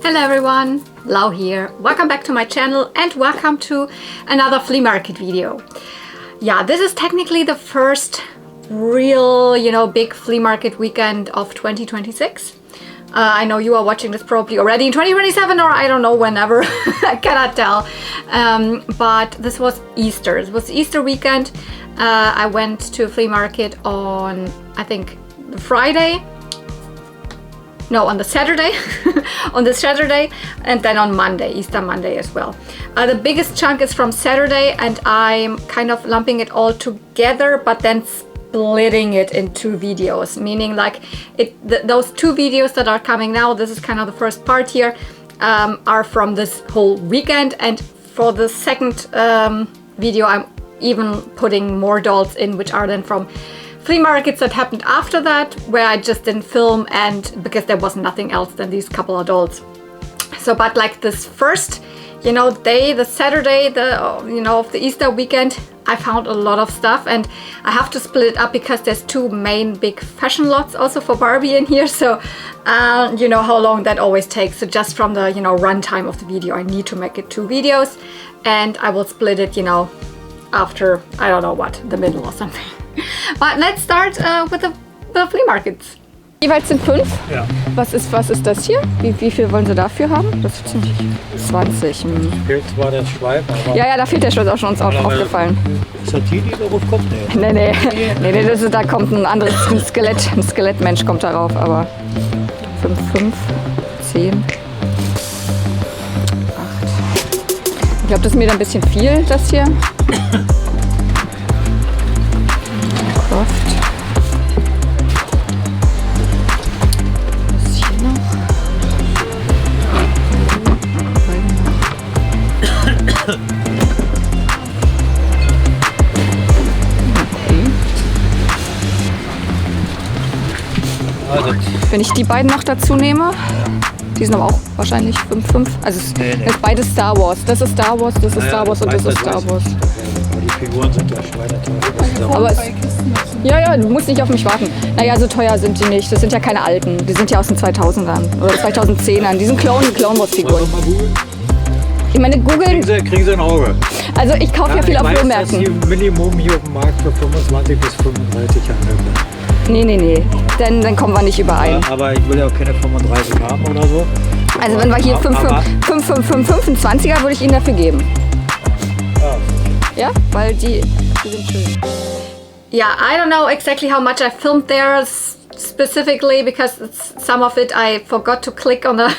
Hello everyone, Lau here. Welcome back to my channel and welcome to another flea market video. Yeah, this is technically the first real, big flea market weekend of 2026. I know you are watching this probably already in 2027 or I don't know, whenever. I cannot tell. But this was Easter. It was Easter weekend. I went to a flea market on, I think, the Friday. No, on the Saturday, on the Saturday, and then on Monday, Easter Monday as well. The biggest chunk is from Saturday, and I'm kind of lumping it all together, but then splitting it in two videos, meaning like those two videos that are coming now, this is kind of the first part here, are from this whole weekend, and for the second video, I'm even putting more dolls in, which are then from flea markets that happened after that, where I just didn't film, and because there was nothing else than these couple of dolls. So, but like this first, day, the Saturday, of the Easter weekend, I found a lot of stuff, and I have to split it up because there's two main big fashion lots also for Barbie in here. So, you know how long that always takes. So just from the, run time of the video, I need to make it two videos, and I will split it, after, I don't know what, the middle or something. But let's start with the flea markets. Jeweils sind 5? Ja. Was ist das hier? Wie viel wollen Sie dafür haben? Das sind 20. Fehlt zwar der Schweif, aber... Ja, da fehlt der Schweif, auch schon uns aufgefallen. Ist das die darauf kommt? Nee. Nee, da kommt ein anderes Skelett. Ein Skelettmensch kommt darauf, aber 5, 10, 8. Ich glaube, das ist mir dann ein bisschen viel, das hier. Wenn ich die beiden noch dazu nehme, die sind aber auch wahrscheinlich 5. Also es ist beides Star Wars. Das ist Star Wars, das ist Star Wars und das ist Star Wars. Die Figuren sind ja schweineteuer. Aber ja, du musst nicht auf mich warten. Naja, so teuer sind die nicht. Das sind ja keine alten. Die sind ja aus den 2000ern oder 2010ern. Die sind Clone Wars Figuren. Ich meine, googeln... Kriegen Sie ein Auge. Also ich kaufe ja viel auf Flohmärkten. Ich weiß, dass die Minimum hier auf dem Markt für 25 bis 35 Jahre. Nee. Dann kommen wir nicht überein. Ja, aber ich will ja auch keine 35 haben oder so. Also wenn wir hier 25er würde ich Ihnen dafür geben. Ja, weil die sind schön. Yeah, I don't know exactly how much I filmed there specifically because some of it I forgot to click on the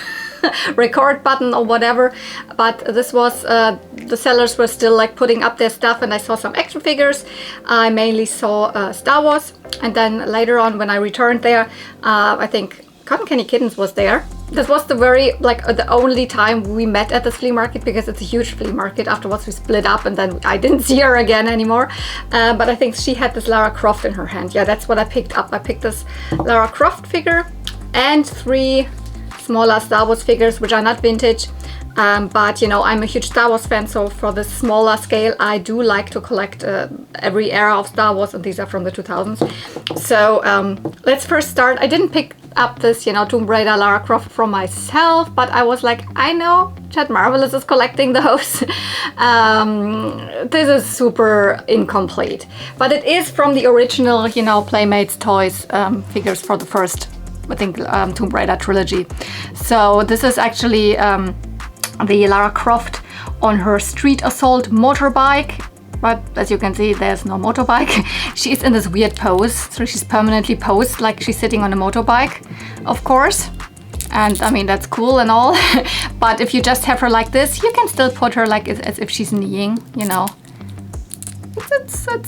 record button or whatever, but this was the sellers were still like putting up their stuff, and I saw some action figures. I mainly saw Star Wars, and then later on when I returned there, I think Cotton Candy Kittens was there. This was the the only time we met at this flea market, because it's a huge flea market. Afterwards we split up, and then I didn't see her again anymore. But I think she had this Lara Croft in her hand. Yeah, that's what I picked up. I picked this Lara Croft figure and 3 smaller Star Wars figures, which are not vintage. But I'm a huge Star Wars fan, so for the smaller scale, I do like to collect every era of Star Wars, and these are from the 2000s. So let's first start. I didn't pick up this, Tomb Raider Lara Croft from myself, but I was like, I know Chad Marvelous is collecting those. This is super incomplete, but it is from the original, Playmates Toys figures for the first, I think, Tomb Raider trilogy. So this is actually the Lara Croft on her street assault motorbike, but as you can see, there's no motorbike. She's in this weird pose, so she's permanently posed like she's sitting on a motorbike, of course. And I mean, that's cool and all, but if you just have her like this, you can still put her like as if she's kneeling,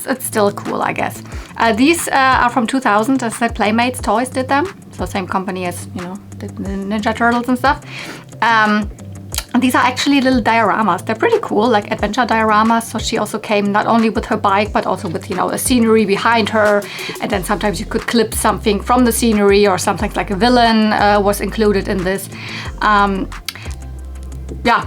It's still cool, I guess. These are from 2000, as I said, Playmates Toys did them. So same company as, the Ninja Turtles and stuff. And these are actually little dioramas. They're pretty cool, like adventure dioramas. So she also came not only with her bike, but also with, a scenery behind her. And then sometimes you could clip something from the scenery, or sometimes like a villain was included in this. Yeah,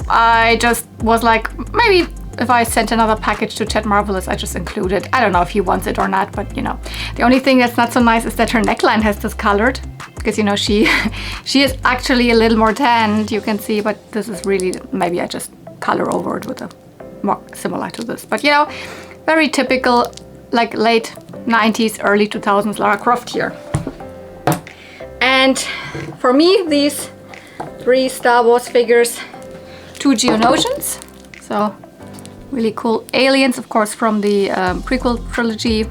I just was like, maybe if I sent another package to Chad Marvelous, I just include it. I don't know if he wants it or not, but The only thing that's not so nice is that her neckline has discolored. because you know she is actually a little more tanned, you can see, but this is really, maybe I just color over it with a more similar to this. But you know, very typical, like late 90s, early 2000s Lara Croft here. And for me, these 3 Star Wars figures, 2 Geonosians, so really cool aliens, of course, from the prequel trilogy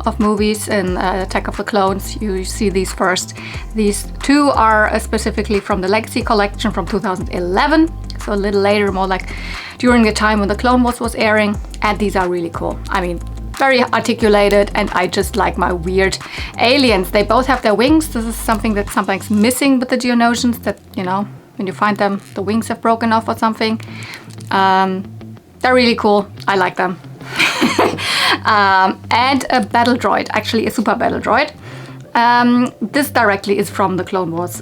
of movies in Attack of the Clones. You see these first. These 2 are specifically from the Legacy collection from 2011, so a little later, more like during the time when the Clone Wars was airing. And these are really cool. I mean, very articulated, and I just like my weird aliens. They both have their wings. This is something that's sometimes missing with the Geonosians, that, you know, when you find them, the wings have broken off or something. They're really cool. I like them. And a battle droid, actually a super battle droid. This directly is from the Clone Wars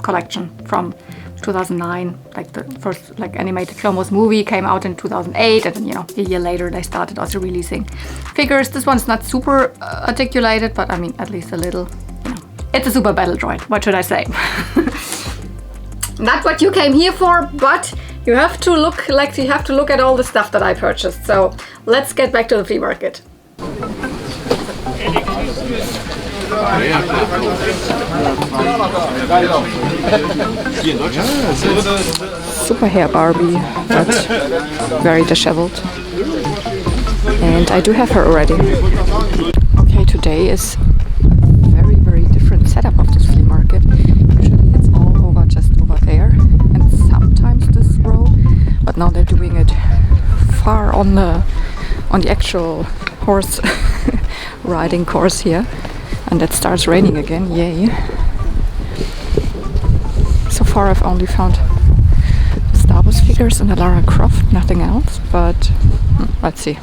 collection from 2009. Like the first like animated Clone Wars movie came out in 2008, and then, you know, a year later they started also releasing figures. This one's not super articulated, but I mean, at least a little, you know. It's a super battle droid, what should I say? Not what you came here for, but you have to look at all the stuff that I purchased. So let's get back to the flea market. Super hair Barbie, but very disheveled. And I do have her already. Okay, today is a very, very different setup of this flea market. Usually it's all over, just over there, and sometimes this row, but now they're doing it far on the actual horse riding course here. And it starts raining again, yay. So far I've only found the Star Wars figures and the Lara Croft, nothing else, but let's see.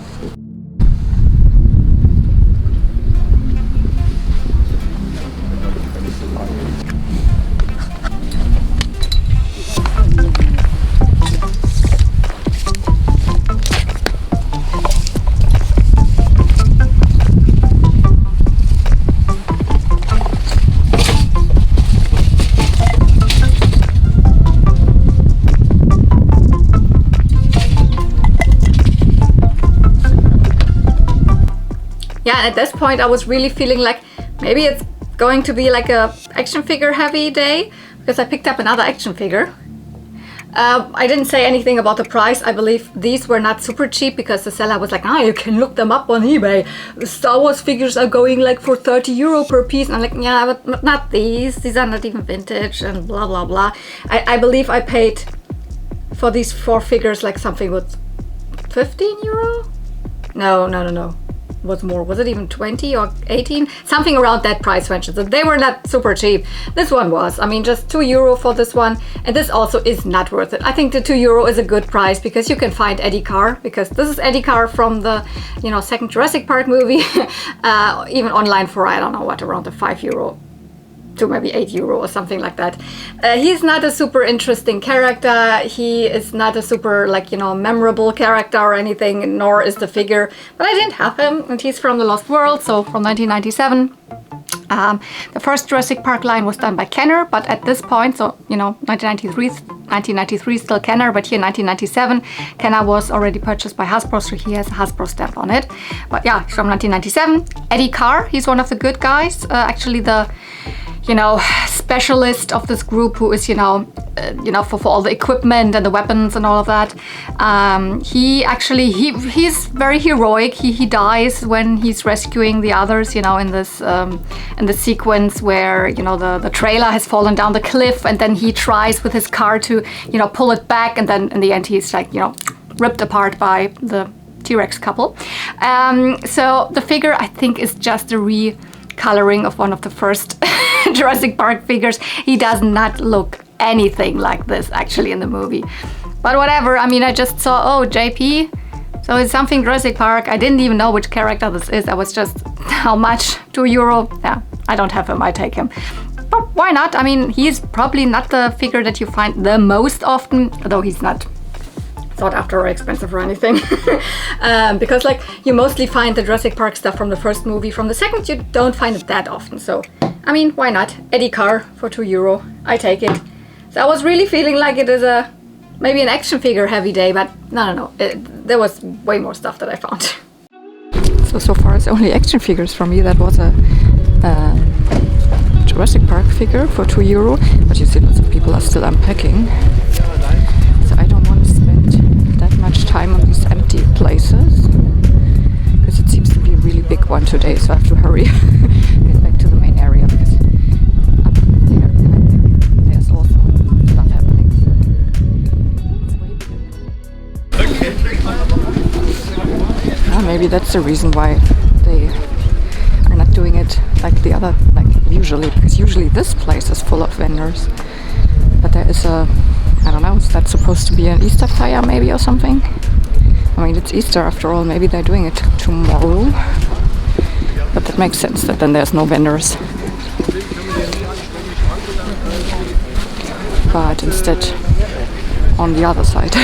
Yeah, at this point I was really feeling like maybe it's going to be like a action figure heavy day, because I picked up another action figure. I didn't say anything about the price. I believe these were not super cheap, because the seller was like, you can look them up on eBay. The Star Wars figures are going like for 30 euro per piece. And I'm like, yeah, but not these. These are not even vintage and blah, blah, blah. I believe I paid for these 4 figures like something with 15 euro? No. Was more. Was it even 20 or 18? Something around that price range. So they were not super cheap. This one was. I mean, just 2 euro for this one. And this also is not worth it. I think the 2 euro is a good price, because you can find Eddie Carr, because this is Eddie Carr from the, you know, second Jurassic Park movie. Even online for, I don't know what, around the 5 euro to maybe 8 euro or something like that. He's not a super interesting character. He is not a super, like, you know, memorable character or anything, nor is the figure. But I didn't have him, and he's from The Lost World, so from 1997. The first Jurassic Park line was done by Kenner, but at this point, so, you know, 1993 still Kenner, but here 1997, Kenner was already purchased by Hasbro, so he has a Hasbro stamp on it. But yeah, he's from 1997. Eddie Carr, he's one of the good guys, actually the, you know, specialist of this group, who is, you know, for all the equipment and the weapons and all of that. He's very heroic. He dies when he's rescuing the others, you know, in this in the sequence where, you know, the trailer has fallen down the cliff, and then he tries with his car to, you know, pull it back, and then in the end he's like, you know, ripped apart by the T-Rex couple. So the figure, I think, is just a recoloring of one of the first Jurassic Park figures. He does not look anything like this actually in the movie, but whatever. I mean, I just saw, JP, so it's something Jurassic Park. I didn't even know which character this is. I was just, how much? 2 euro? Yeah, I don't have him, I take him. But why not? I mean, he's probably not the figure that you find the most often, although he's not sought after or expensive or anything. Because, like, you mostly find the Jurassic Park stuff from the first movie. From the second, you don't find it that often. So I mean, why not? Eddie Car for €2. I take it. So I was really feeling like it is maybe an action figure heavy day, but no. There was way more stuff that I found. So far it's only action figures for me. That was a Jurassic Park figure for €2, but you see lots of people are still unpacking. So I don't want to spend that much time on these empty places, because it seems to be a really big one today, so I have to hurry get back to the main area, because up there there's also stuff happening. Maybe that's the reason why they are not doing it like the other, like usually, because usually this place is full of vendors. But there is a, I don't know, is that supposed to be an Easter fire maybe or something? I mean, it's Easter after all, maybe they're doing it tomorrow. But that makes sense that then there's no vendors. But instead on the other side.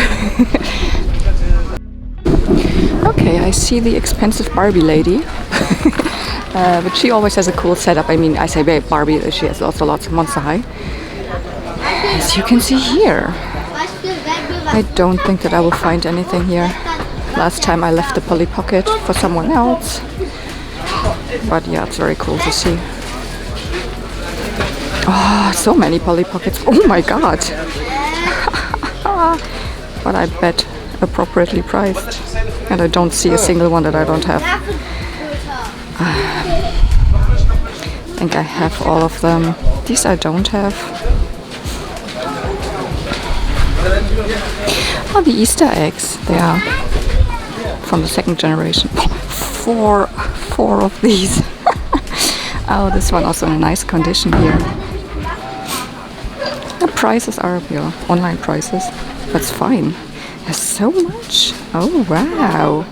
Okay, I see the expensive Barbie lady. But she always has a cool setup. I mean, I say Barbie, she has also lots of Monster High. As you can see here. I don't think that I will find anything here. Last time I left the Polly Pocket for someone else. But yeah, it's very cool to see. Oh, so many Polly Pockets. Oh my god. But I bet appropriately priced. And I don't see a single one that I don't have. I think I have all of them. These I don't have. Oh, the Easter eggs. They are from the second generation. Four of these. Oh, this one also in a nice condition here. The prices are online prices. That's fine. There's so much. Oh, wow.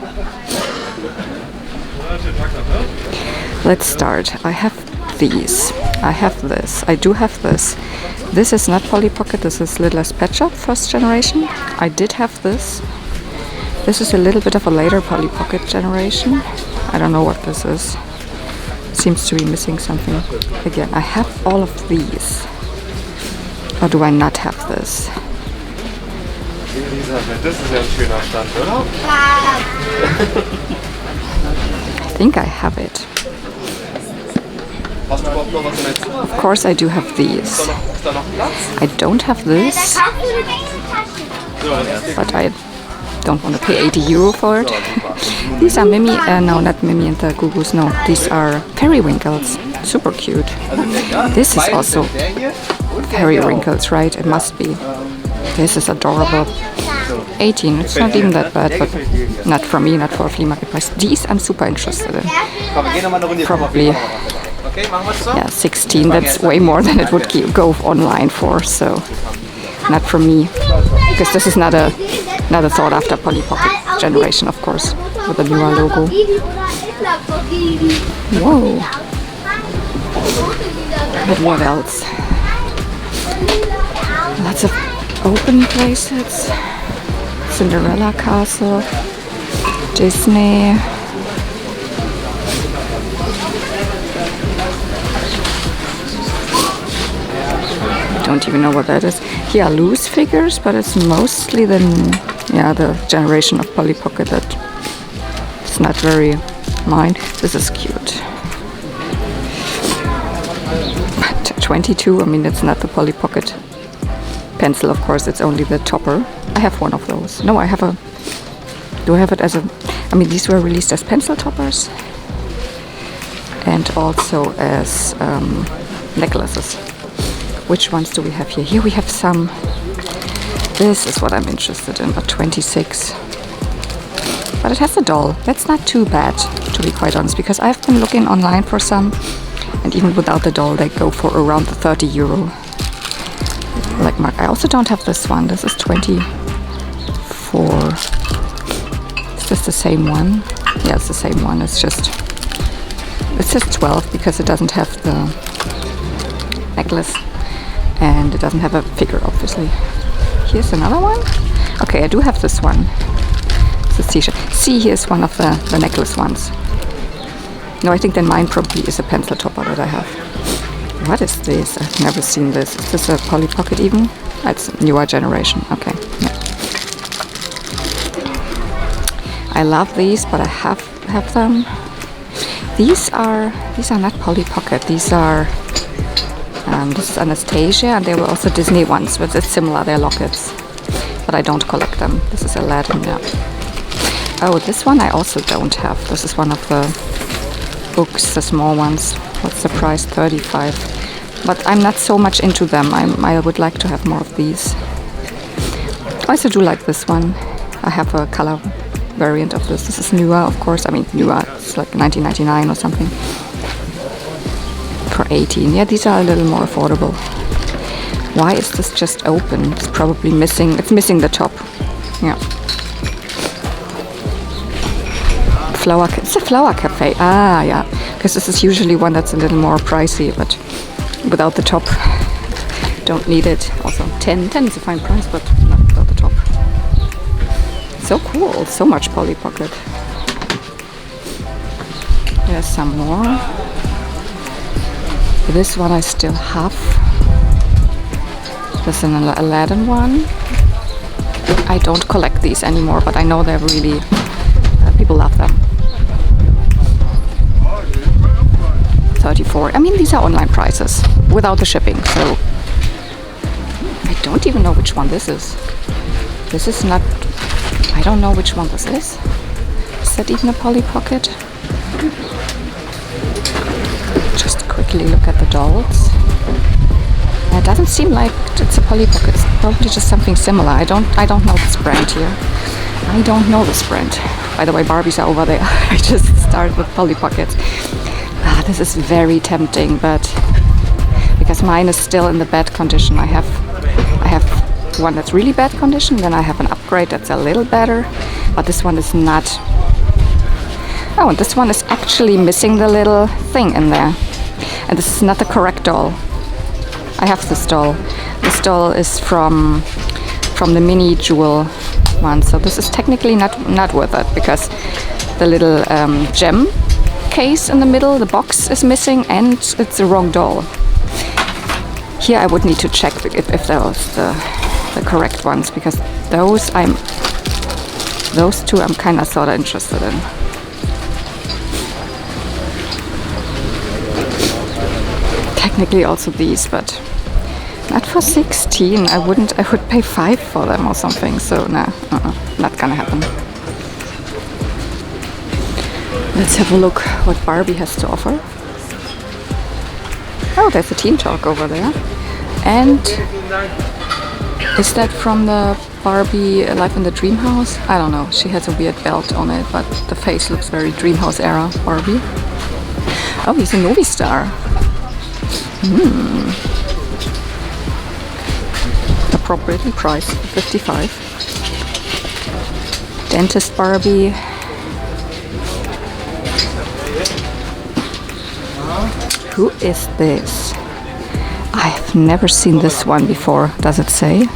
Let's start. I have these. I have this. I do have this. This is not Polly Pocket. This is Littlest Pet Shop, first generation. I did have this. This is a little bit of a later Polly Pocket generation. I don't know what this is. Seems to be missing something. Again, I have all of these. Or do I not have this? Das ist ja ein schöner Stand, oder? I think I have it. Of course I do have these. I don't have this, but I don't want to pay €80 for it. These are Mimi, no, not Mimi and the Goo-Goos, no. These are Periwinkles, super cute. This is also Periwinkles, right? It must be. This is adorable. 18, it's not even that bad, but not for me, not for a flea market price. These I'm super interested in. Probably, yeah, 16, that's way more than it would go online for, so not for me. Because this is not a sought after Polly Pocket generation, of course, with a newer logo. Whoa. But what else? Lots of open playsets. Cinderella Castle, Disney. Don't even know what that is. Here are loose figures, but it's mostly the generation of Polly Pocket that is not very mine. This is cute. But 22, I mean, it's not the Polly Pocket pencil, of course, it's only the topper. I have one of those. No, I have a... Do I have it as a... I mean, these were released as pencil toppers. And also as necklaces. Which ones do we have here? Here we have some... This is what I'm interested in, but 26. But it has a doll. That's not too bad, to be quite honest, because I've been looking online for some, and even without the doll, they go for around the €30. Like Mark, I also don't have this one. This is 24. Is this the same one? Yeah, it's the same one. It says 12 because it doesn't have the necklace and it doesn't have a figure, obviously. Here's another one. Okay, I do have this one. It's a t-shirt. See, here's one of the necklace ones. No, I think then mine probably is a pencil topper that I have. What is this? I've never seen this. Is this a Polly Pocket even? It's a newer generation. Okay. Yeah. I love these, but I have them. These are not Polly Pocket. These are this is Anastasia, and they were also Disney ones, but it's similar. They're lockets, but I don't collect them. This is Aladdin. Yeah. Oh, this one I also don't have. This is one of the books, the small ones. What's the price? 35. But I'm not so much into them. I would like to have more of these. I also do like this one. I have a color variant of this. This is newer, of course. I mean, newer. It's like 19.99 or something. For 18. Yeah, these are a little more affordable. Why is this just open? It's probably missing. It's missing the top. Yeah. Flower. It's a flower cafe. Ah, yeah. Because this is usually one that's a little more pricey, but without the top, don't need it. Also, 10 is a fine price, but not without the top. So cool. So much Polly Pocket. There's some more. This one I still have. There's an Aladdin one. I don't collect these anymore, but I know they're really people love them. 34. I mean, these are online prices without the shipping, so I don't even know which one this is. This is not. I don't know which one this is. Is that even a Polly Pocket? Just quickly look at the dolls. It doesn't seem like it's a Polly Pocket. It's probably just something similar. I don't know this brand here. I don't know this brand. By the way, Barbies are over there. I just started with Polly Pockets. This is very tempting, but because mine is still in the bad condition, I have one that's really bad condition, then I have an upgrade that's a little better, but this one is not. Oh, and this one is actually missing the little thing in there, and this is not the correct doll. I have this doll. This doll is from the mini jewel one, so this is technically not worth it because the little gem case in the middle, the box is missing, and it's the wrong doll. Here I would need to check if those the correct ones, because those two I'm kind of sort of interested in. Technically also these, but not for 16. I would pay 5 for them or something. So nah, not gonna happen. Let's have a look what Barbie has to offer. Oh, there's a Teen Talk over there. And is that from the Barbie Life in the Dream House? I don't know. She has a weird belt on it, but the face looks very Dream House era Barbie. Oh, he's a movie star. Appropriately priced, 55. Dentist Barbie. Who is this? I've never seen this one before. Does it say?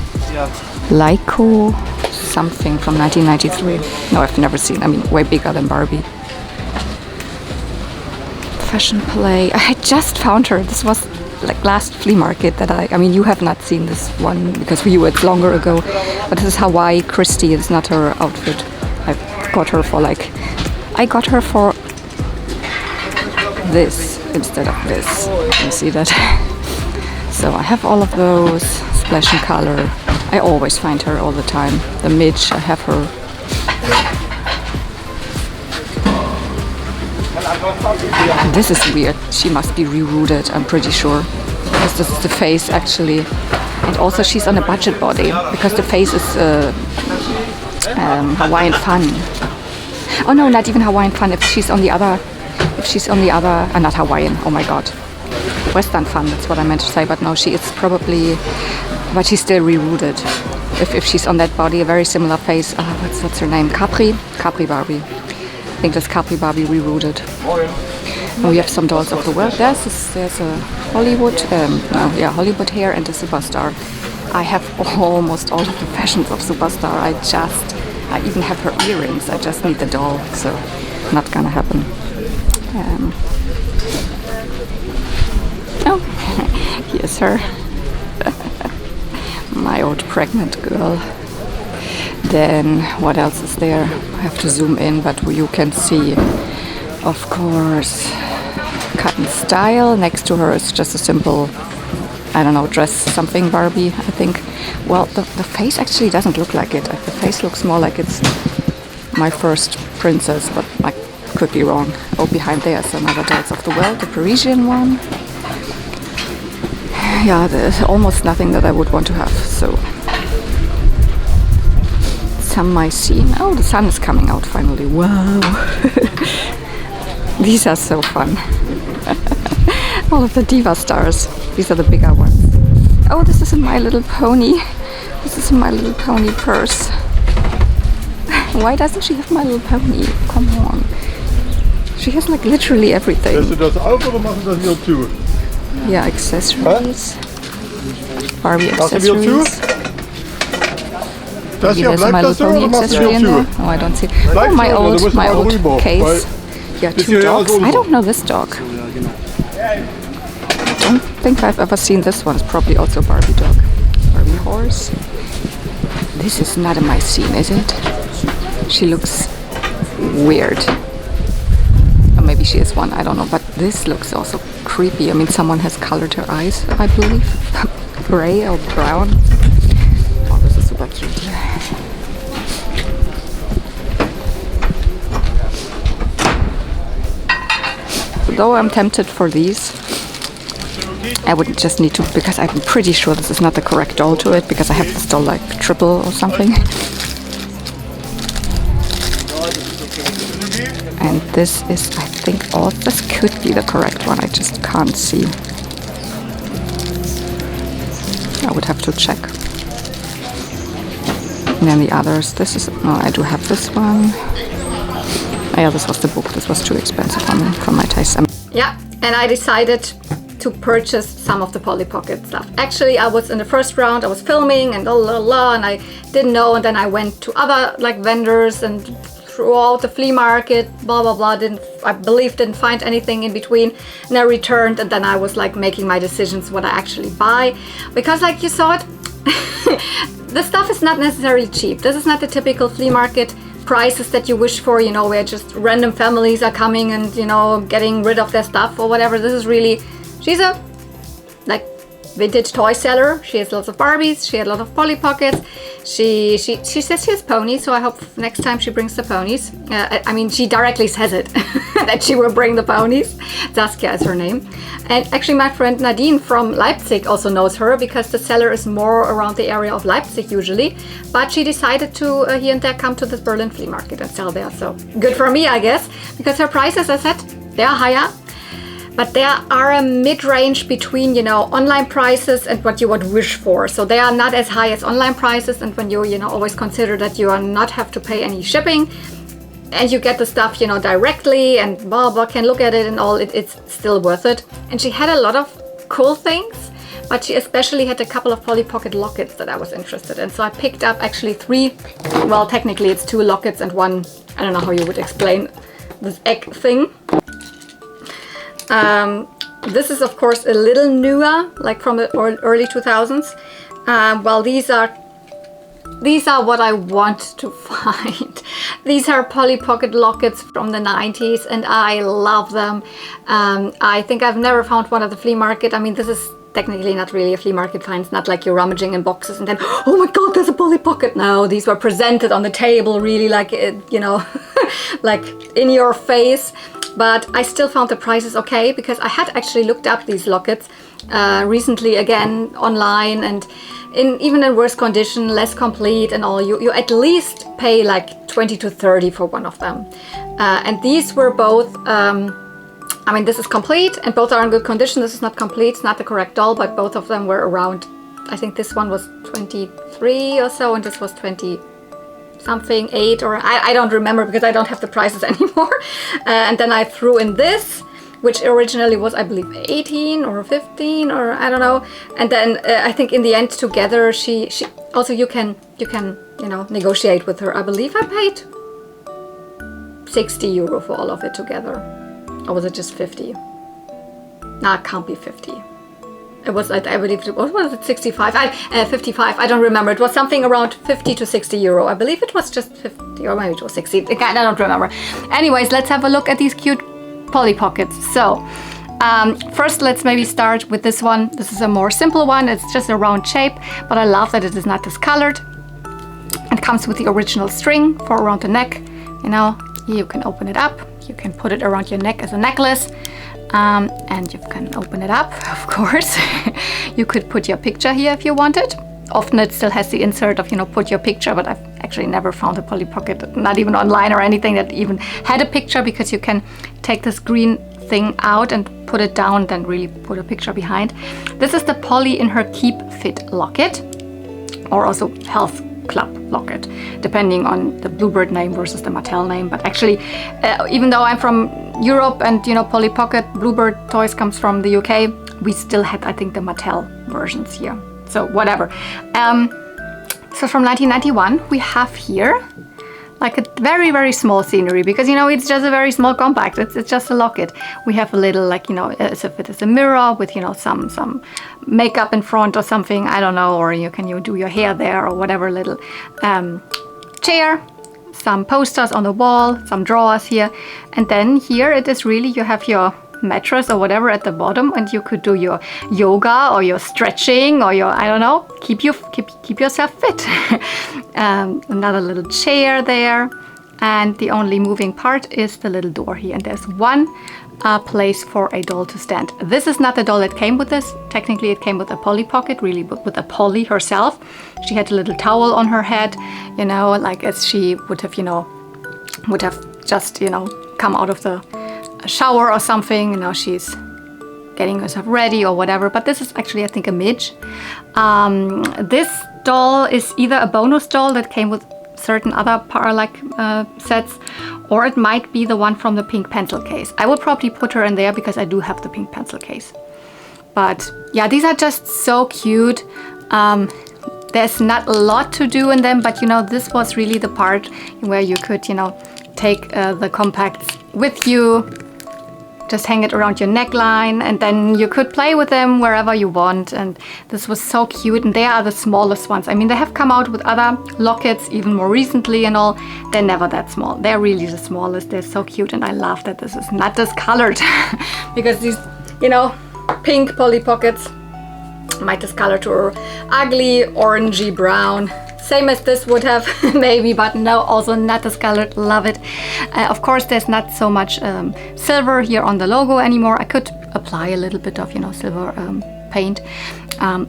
Lyco something from 1993. No, I've never seen. I mean, way bigger than Barbie. Fashion Play. I just found her. This was like last flea market that I mean, you have not seen this one because for you it's longer ago. But this is Hawaii Christie. It's not her outfit. I got her for this instead of this. You see that? So I have all of those. Splash and Color. I always find her all the time. The Midge, I have her. This is weird. She must be rerouted, I'm pretty sure. Because this is the face actually. And also she's on a budget body because the face is Hawaiian Fun. Oh no, not even Hawaiian Fun. If she's on the other, not Hawaiian, oh my god. Western Fun, that's what I meant to say, but no, she is probably, but she's still rerouted. If she's on that body, a very similar face. What's her name? Capri Barbie. I think that's Capri Barbie rerouted. And we have some dolls of the world. There's a Hollywood, Hollywood hair and a Superstar. I have almost all of the fashions of Superstar. I even have her earrings. I just need the doll, so Oh, here's her. My old pregnant girl. Then what else is there? I have to zoom in, but you can see, of course, Cut and Style. Next to her is just a simple, I don't know, dress something Barbie, I think. Well, the face actually doesn't look like it. The face looks more like it's my first princess, but I could be wrong. Oh, behind there is another Dolls of the World, the Parisian one. Yeah, there's almost nothing that I would want to have, so. Some Mycene. Oh, the sun is coming out finally. Wow. These are so fun. All of the Diva stars. These are the bigger ones. Oh, this is a My Little Pony. This is a My Little Pony purse. Why doesn't she have My Little Pony? Come on. She has like literally everything. Lässt du das auf oder machst du das wieder zu? Yeah, accessories. Barbie Machst du wieder zu? accessories. Das hier, There's a My bleibt das Little so Pony oder machst du accessory wieder in there. zu? Oh, I don't see. Bleib Oh, my so, oder old, musst du my mal old rüber, case. weil Yeah, bis two hierher dogs. ist I unser. don't know this dog. I don't think I've ever seen this one. It's probably also a Barbie dog. Barbie horse. This is not a Mycene, is it? She looks weird. Or maybe she is one, I don't know. But this looks also creepy. I mean, someone has colored her eyes, I believe. Gray or brown. Oh, this is super cute. Though I'm tempted for these, I would just need to, because I'm pretty sure this is not the correct doll to it, because I have this doll like triple or something. And this is, I think, oh, this could be the correct one, I just can't see. I would have to check. And then the others, this is, no, I do have this one. Oh, yeah, this was the book. This was too expensive for my taste. Yeah, and I decided to purchase some of the Polly Pocket stuff. Actually, I was in the first round, I was filming and and I didn't know, and then I went to other like vendors and throughout the flea market, blah blah blah, didn't find anything in between, and I returned, and then I was like making my decisions what I actually buy, because like you saw it, the stuff is not necessarily cheap. This is not the typical flea market prices that you wish for, you know, where just random families are coming and, you know, getting rid of their stuff or whatever. This is really, she's a like vintage toy seller. She has lots of Barbies, she had a lot of Polly Pockets. She says she has ponies, so I hope next time she brings the ponies. I mean, she directly says it, that she will bring the ponies. Saskia is her name. And actually my friend Nadine from Leipzig also knows her, because the seller is more around the area of Leipzig usually. But she decided to here and there come to this Berlin flea market and sell there. So good for me, I guess, because her prices, as I said, they are higher. But they are a mid-range between, you know, online prices and what you would wish for. So they are not as high as online prices. And when you know, always consider that you are not have to pay any shipping and you get the stuff, you know, directly and blah, blah, can look at it and all, it's still worth it. And she had a lot of cool things, but she especially had a couple of Polly Pocket lockets that I was interested in. So I picked up actually 3, well, technically it's 2 lockets and 1, I don't know how you would explain this egg thing. This is of course a little newer, like from the early 2000s. Well, these are what I want to find. These are Polly Pocket lockets from the 90s and I love them. I think I've never found one at the flea market. I mean, this is technically not really a flea market find. It's not like you're rummaging in boxes and then, oh my god, there's a Polly Pocket. No, these were presented on the table really like, you know, like in your face. But I still found the prices okay, because I had actually looked up these lockets recently again online, and even in worse condition, less complete and all, you at least pay like 20 to 30 for one of them. And these were both, I mean, this is complete and both are in good condition. This is not complete, it's not the correct doll, but both of them were around, I think this one was 23 or so and this was 20 something, 8, or I don't remember because I don't have the prices anymore. And then I threw in this, which originally was, I believe, 18 or 15 or I don't know. And then I think in the end together, she also you can you know, negotiate with her. I believe I paid 60 euro for all of it together. Or was it just 50? No, it can't be 50. It was, I believe, what was it, 65? 55, I don't remember. It was something around 50 to 60 euro. I believe it was just 50, or maybe it was 60. Again, I don't remember. Anyways, let's have a look at these cute Polly Pockets. So, first let's maybe start with this one. This is a more simple one. It's just a round shape, but I love that it is not discolored. It comes with the original string for around the neck. You know, you can open it up. You can put it around your neck as a necklace. And you can open it up, of course. You could put your picture here if you wanted. Often it still has the insert of, you know, put your picture, but I've actually never found a Polly Pocket, not even online or anything, that even had a picture, because you can take this green thing out and put it down, then really put a picture behind. This is the Polly in her Keep Fit locket, or also Health Club locket, depending on the Bluebird name versus the Mattel name. But actually, even though I'm from Europe and, you know, Polly Pocket Bluebird toys comes from the UK, we still had, I think, the Mattel versions here. So whatever. So from 1991, we have here like a very, very small scenery, because, you know, it's just a very small compact. It's just a locket. We have a little, like, you know, as if it is a mirror with, you know, some makeup in front or something, I don't know, or you can do your hair there or whatever, little chair, some posters on the wall, some drawers here. And then here it is really, you have your mattress or whatever at the bottom, and you could do your yoga or your stretching or your, I don't know, keep yourself fit. Another little chair there, and the only moving part is the little door here, and there's one place for a doll to stand. This is not the doll that came with this. Technically it came with a Polly Pocket, really, but with a Polly herself. She had a little towel on her head, you know, like as she would have, you know, just, you know, come out of the shower or something. You know, she's getting herself ready or whatever. But this is actually, I think, a midge. This doll is either a bonus doll that came with certain other like sets, or it might be the one from the pink pencil case. I would probably put her in there because I do have the pink pencil case. But yeah, these are just so cute. There's not a lot to do in them, but, you know, this was really the part where you could, you know, take the compacts with you, just hang it around your neckline, and then you could play with them wherever you want. And this was so cute, and they are the smallest ones. I mean, they have come out with other lockets even more recently and all. They're never that small. They're really the smallest. They're so cute, and I love that this is not discolored because these, you know, pink Polly Pockets might discolor to ugly orangey brown. Same as this would have, maybe, but no, also not discolored. Love it. Of course, there's not so much silver here on the logo anymore. I could apply a little bit of, you know, silver paint.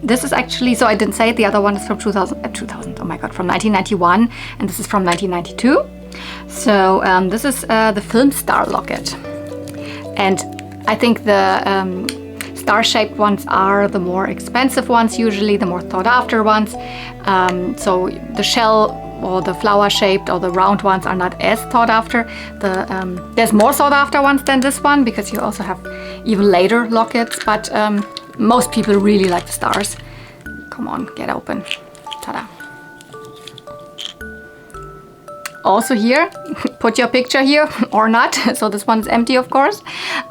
This is actually, so I didn't say it, the other one is from 2000, oh my god, from 1991, and this is from 1992. So this is the Film Star locket. And I think the star-shaped ones are the more expensive ones, usually the more sought-after ones. So the shell or the flower-shaped or the round ones are not as sought after. There's more sought-after ones than this one, because you also have even later lockets, but most people really like the stars. Come on, get open. Ta-da. Also here, put your picture here or not. So this one's empty, of course,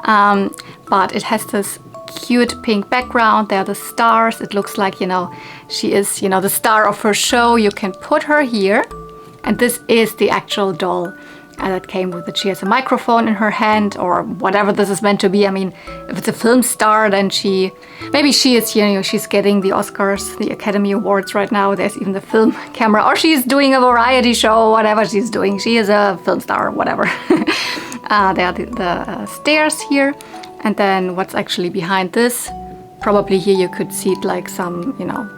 but it has this cute pink background. There are the stars. It looks like, you know, she is, you know, the star of her show. You can put her here, and this is the actual doll that came with it. She has a microphone in her hand, or whatever this is meant to be. I mean, if it's a film star, then maybe she is, you know, she's getting the Oscars, the Academy Awards right now. There's even the film camera, or she's doing a variety show, whatever she's doing. She is a film star, whatever. There are the stairs here. And then what's actually behind this, probably here you could see it, like some, you know,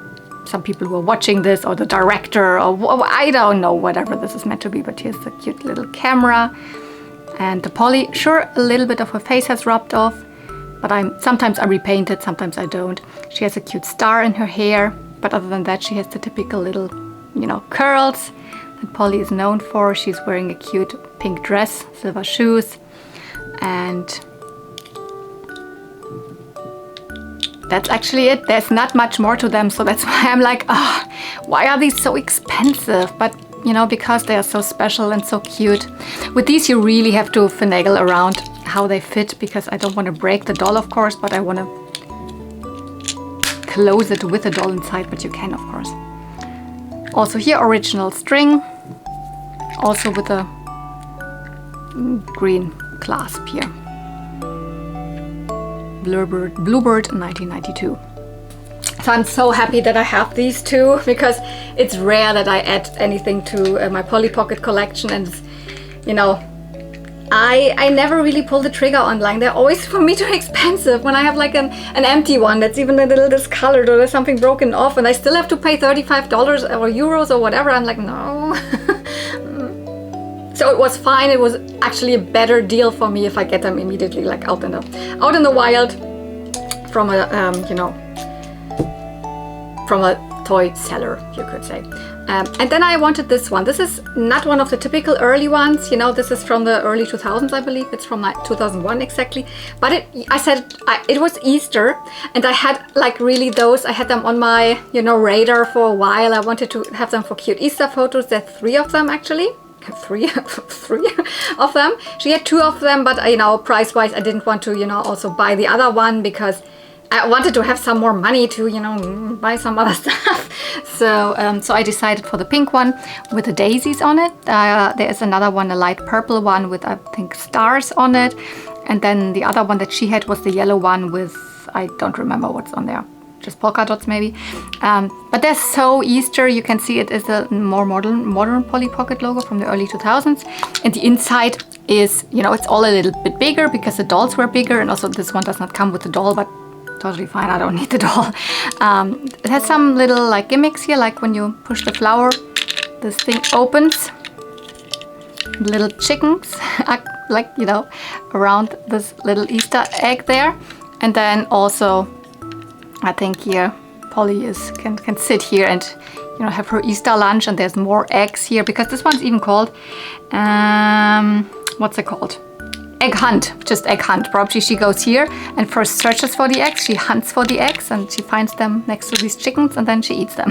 some people who are watching this, or the director, or I don't know, whatever this is meant to be. But here's the cute little camera. And the Polly, sure, a little bit of her face has rubbed off, but sometimes I repaint it, sometimes I don't. She has a cute star in her hair, but other than that, she has the typical little, you know, curls that Polly is known for. She's wearing a cute pink dress, silver shoes, and that's actually it. There's not much more to them, so that's why I'm like, oh, why are these so expensive? But, you know, because they are so special and so cute. With these, you really have to finagle around how they fit, because I don't want to break the doll, of course, but I want to close it with a doll inside, but you can, of course. Also here, original string, also with a green clasp here. Bluebird 1992. So I'm so happy that I have these two, because it's rare that I add anything to my Polly Pocket collection, and you know, I never really pull the trigger online. They're always for me too expensive. When I have like an empty one that's even a little discolored or there's something broken off and I still have to pay $35 or euros or whatever, I'm like, no. So it was fine. It was actually a better deal for me if I get them immediately, like out in the wild, from a you know, from a toy seller, you could say. And then I wanted this one. This is not one of the typical early ones, you know, this is from the early 2000s, I believe. It's from like 2001 exactly. But it was Easter, and I had like really those, I had them on my, you know, radar for a while. I wanted to have them for cute Easter photos. There are 3 of them actually. Three of them. She had 2 of them, but you know, price-wise, I didn't want to, you know, also buy the other one because I wanted to have some more money to, you know, buy some other stuff. So so I decided for the pink one with the daisies on it. There is another one, a light purple one with, I think, stars on it. And then the other one that she had was the yellow one with, I don't remember what's on there. Just polka dots maybe. But they're so Easter. You can see it is a more modern Polly Pocket logo from the early 2000s. And the inside is, you know, it's all a little bit bigger because the dolls were bigger. And also this one does not come with the doll, but totally fine, I don't need the doll. It has some little like gimmicks here, like when you push the flower, this thing opens. Little chickens, like, you know, around this little Easter egg there. And then also, I think here, Polly can sit here and, you know, have her Easter lunch, and there's more eggs here, because this one's even called, what's it called? Egg hunt, just egg hunt. Probably she goes here and first searches for the eggs, she hunts for the eggs, and she finds them next to these chickens, and then she eats them,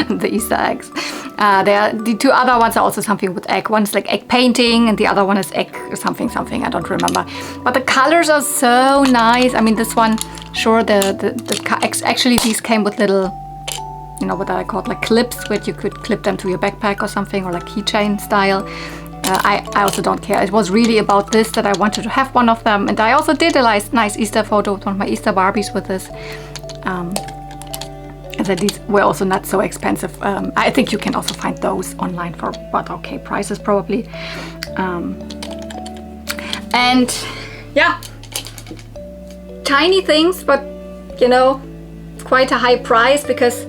the Easter eggs. The 2 other ones are also something with egg. One is like egg painting, and the other one is egg something, I don't remember. But the colors are so nice. I mean, this one, sure, actually these came with little, you know, what I call like clips, where you could clip them to your backpack or something, or like keychain style. I also don't care. It was really about this that I wanted to have one of them, and I also did a nice Easter photo with one of my Easter Barbies with this. And that these were also not so expensive. I think you can also find those online for about okay prices probably. And yeah, tiny things, but you know, quite a high price, because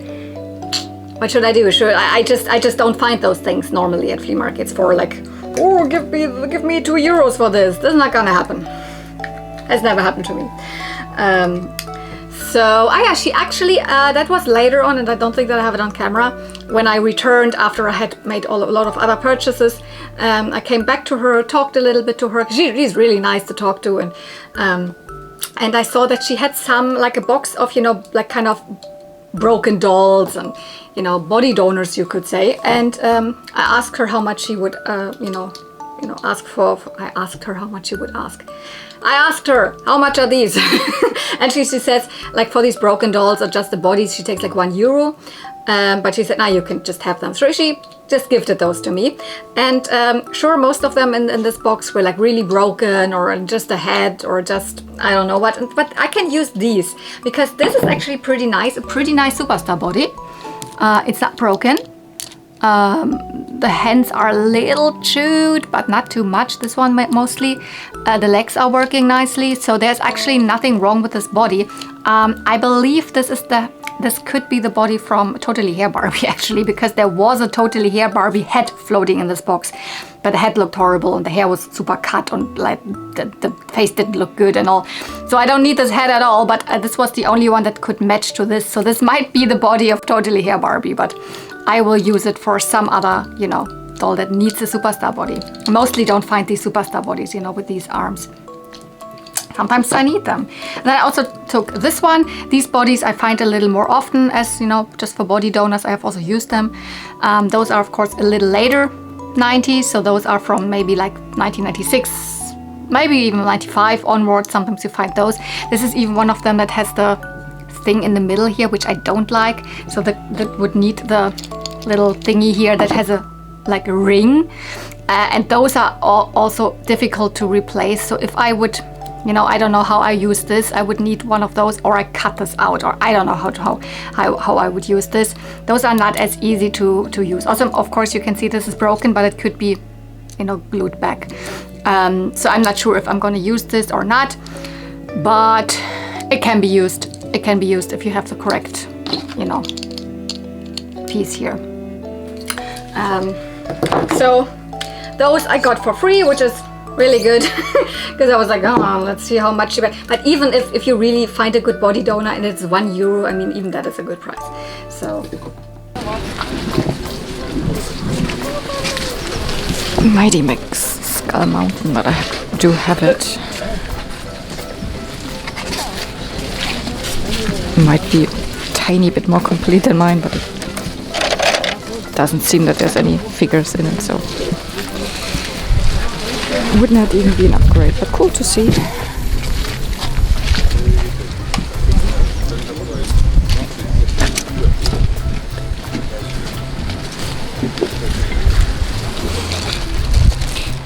what should I do? I just don't find those things normally at flea markets for like, oh, give me 2 euros for this. This is not gonna happen. Has never happened to me. So yeah, she actually, that was later on, and I don't think that I have it on camera. When I returned after I had made a lot of other purchases, I came back to her, talked a little bit to her. She's really nice to talk to, and I saw that she had some, like a box of, you know, like kind of broken dolls and, you know, body donors, you could say. And I asked her how much she would, ask for. I asked her how much she would ask. I asked her, how much are these? And she says, like, for these broken dolls or just the bodies, she takes like €1. But she said, no, you can just have them. So she just gifted those to me. And sure, most of them in this box were like really broken, or just a head, or just, I don't know what. But I can use these, because this is actually pretty nice, a pretty nice superstar body. It's not broken. The hands are a little chewed, but not too much. This one mostly. The legs are working nicely, so there's actually nothing wrong with this body. I believe this could be the body from Totally Hair Barbie, actually, because there was a Totally Hair Barbie head floating in this box, but the head looked horrible and the hair was super cut, and like the face didn't look good and all. So I don't need this head at all, but this was the only one that could match to this. So this might be the body of Totally Hair Barbie, but I will use it for some other, you know, doll that needs a superstar body. I mostly don't find these superstar bodies, you know, with these arms. Sometimes I need them. And then I also took this one. These bodies I find a little more often, as, you know, just for body donors. I have also used them. Those are, of course, a little later 90s. So those are from maybe like 1996, maybe even 95 onwards. Sometimes you find those. This is even one of them that has the thing in the middle here, which I don't like. So that would need the little thingy here that has like a ring. And those are also difficult to replace. So if I would, you know, I don't know how I use this, I would need one of those, or I cut this out, or I don't know how I would use this. Those are not as easy to use. Also, of course, you can see this is broken, but it could be, you know, glued back. So I'm not sure if I'm going to use this or not, but it can be used. It can be used if you have the correct, you know, piece here. So those I got for free, which is really good, because I was like, oh, let's see how much. But even if you really find a good body donor and it's €1, I mean, even that is a good price. So Mighty Mix Skull Mountain, but I do have it. Might be a tiny bit more complete than mine, but it doesn't seem that there's any figures in it, so would not even be an upgrade, but cool to see.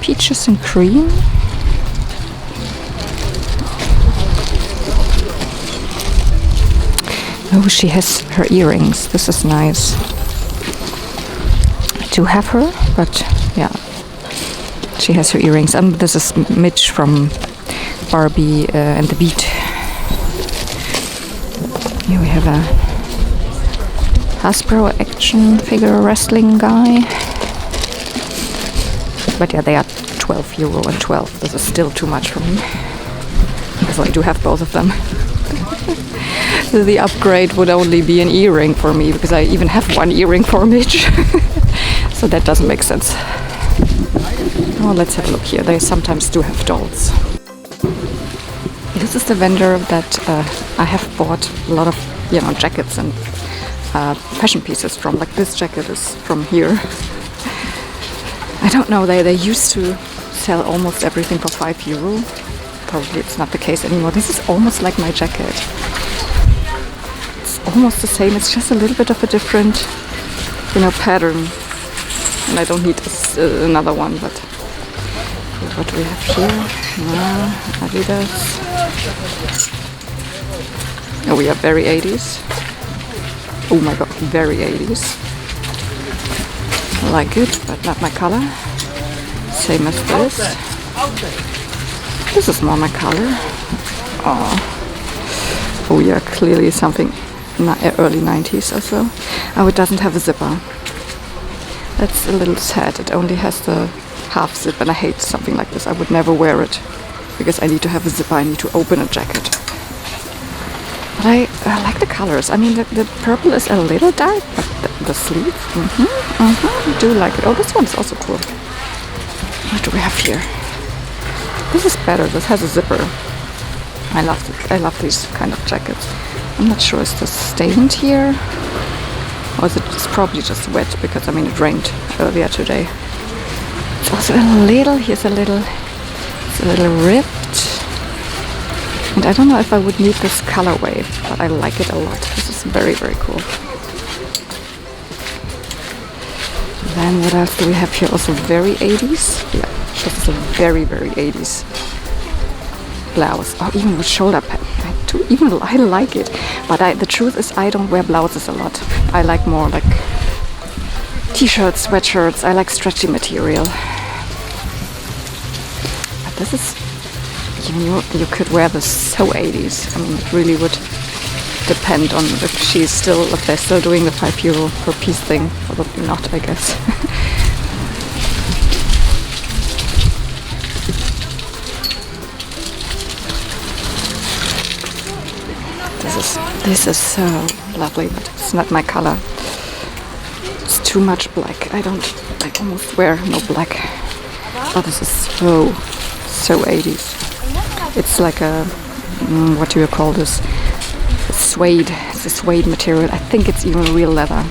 Peaches and cream. Oh, she has her earrings. This is nice. I do have her, but yeah. She has her earrings. This is Mitch from Barbie and the Beat. Here we have a Hasbro action figure wrestling guy. But yeah, they are €12 and 12. This is still too much for me. So I do have both of them. The upgrade would only be an earring for me, because I even have one earring for Mitch. So that doesn't make sense. Oh, let's have a look here. They sometimes do have dolls. This is the vendor that I have bought a lot of, you know, jackets and fashion pieces from. Like this jacket is from here. I don't know. They used to sell almost everything for €5. Probably it's not the case anymore. This is almost like my jacket. It's almost the same. It's just a little bit of a different, you know, pattern. And I don't need another one, but what do we have here? Adidas. Oh, we are very 80s. Oh my god, very 80s. I like it, but not my color. Same as this. This is more my color. Oh yeah, clearly something early 90s or so. Oh, it doesn't have a zipper. That's a little sad. It only has the half zip, and I hate something like this. I would never wear it because I need to have a zipper. I need to open a jacket. But I like the colors. I mean, the purple is a little dark, but the sleeve, I do like it. Oh, this one's also cool. What do we have here? This is better. This has a zipper. I love these kind of jackets. I'm not sure, is this stained here? Or is it just probably just wet, because I mean it rained earlier today. It's also a little, it's a little ripped. And I don't know if I would need this colorway, but I like it a lot. This is very, very cool. Then what else do we have here? Also very 80s. Yeah, this is a very, very 80s blouse. Oh, even with shoulder pad. I like it. But the truth is, I don't wear blouses a lot. I like more like t-shirts, sweatshirts. I like stretchy material. But this is, you could wear this so 80s. I mean, it really would depend on if they're still doing the €5 per piece thing. Probably not, I guess. This is so lovely, but it's not my color. It's too much black. I almost wear no black. Oh, this is so 80s. It's like a, what do you call this? Suede. It's a suede material. I think it's even real leather.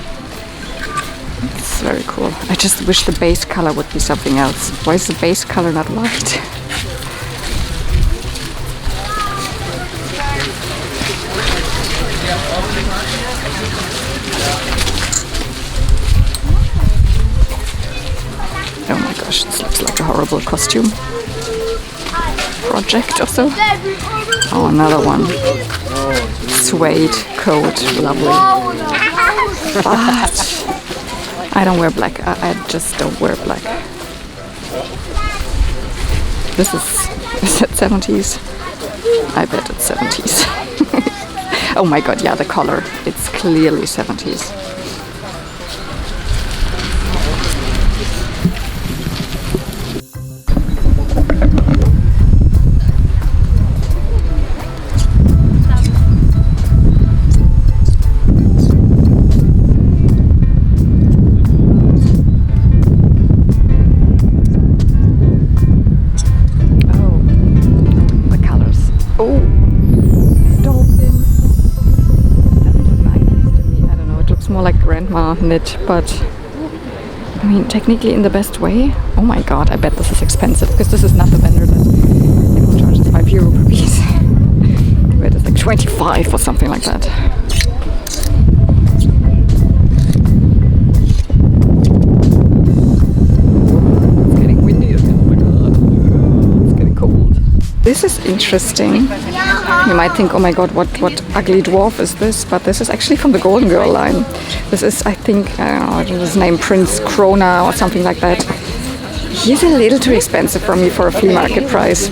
It's very cool. I just wish the base color would be something else. Why is the base color not white? Oh my gosh, this looks like a horrible costume project or so. Oh, another one. Suede coat, lovely. But I don't wear black. I just don't wear black. This is it 70s? I bet it's 70s. Oh my god, yeah, the color. It's clearly 70s. Knit, but I mean technically in the best way. Oh my god, I bet this is expensive because this is not the vendor that charges €5 per piece. I bet it's like 25 or something like that. It's getting windy again. Oh my god, it's getting cold. This is interesting. You might think, oh my god, what ugly dwarf is this? But this is actually from the Golden Girl line. This is, I think, I don't know his name, Prince Krona or something like that. He's a little too expensive for me for a flea market price.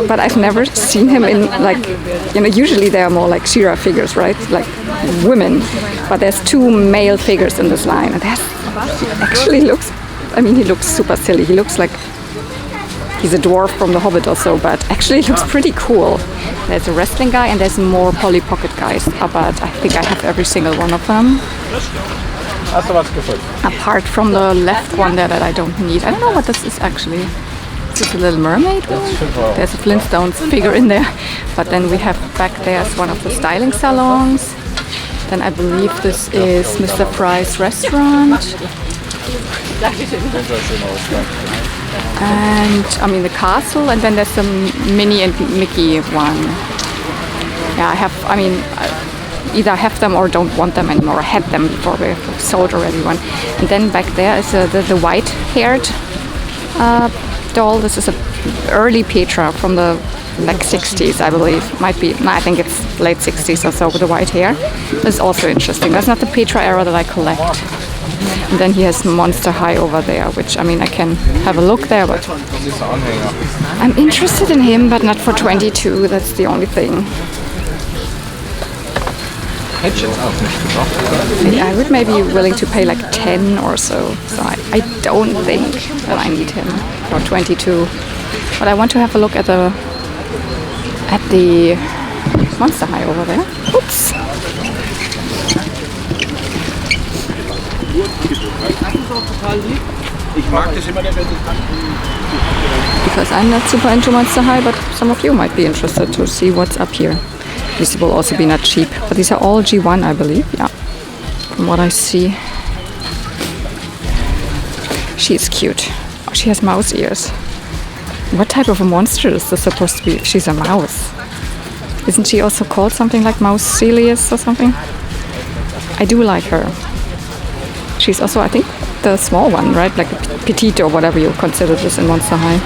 But I've never seen him in, like, you know, usually they are more like Shira figures, right? Like women. But there's 2 male figures in this line. And that actually looks, I mean, he looks super silly. He looks like he's a dwarf from The Hobbit or so, but actually it looks pretty cool. There's a wrestling guy and there's more Polly Pocket guys, but I think I have every single one of them. Apart from the left one there that I don't need. I don't know what this is actually. Is this a Little Mermaid? There's a Flintstones figure in there. But then we have back there one of the styling salons. Then I believe this is Mr. Fry's restaurant. And I mean the castle, and then there's the Minnie and Mickey one. Yeah, either I have them or don't want them anymore. I had them before, we sold already one. And then back there is the white-haired doll. This is an early Petra from the like 60s, I believe. Might be, no, I think it's late 60s or so with the white hair. This is also interesting. That's not the Petra era that I collect. And then he has Monster High over there, which, I mean, I can have a look there, but I'm interested in him, but not for 22. That's the only thing. I would maybe be willing to pay like 10 or so. So I don't think that I need him for 22. But I want to have a look at the Monster High over there. Oops. Because I'm not super into Monster High, but some of you might be interested to see what's up here. These will also be not cheap, but these are all G1, I believe, yeah, from what I see. She's cute. Oh, she has mouse ears. What type of a monster is this supposed to be? She's a mouse. Isn't she also called something like Mouse Celius or something? I do like her. She's also, I think, the small one, right? Like a petite or whatever you consider this in Monster High.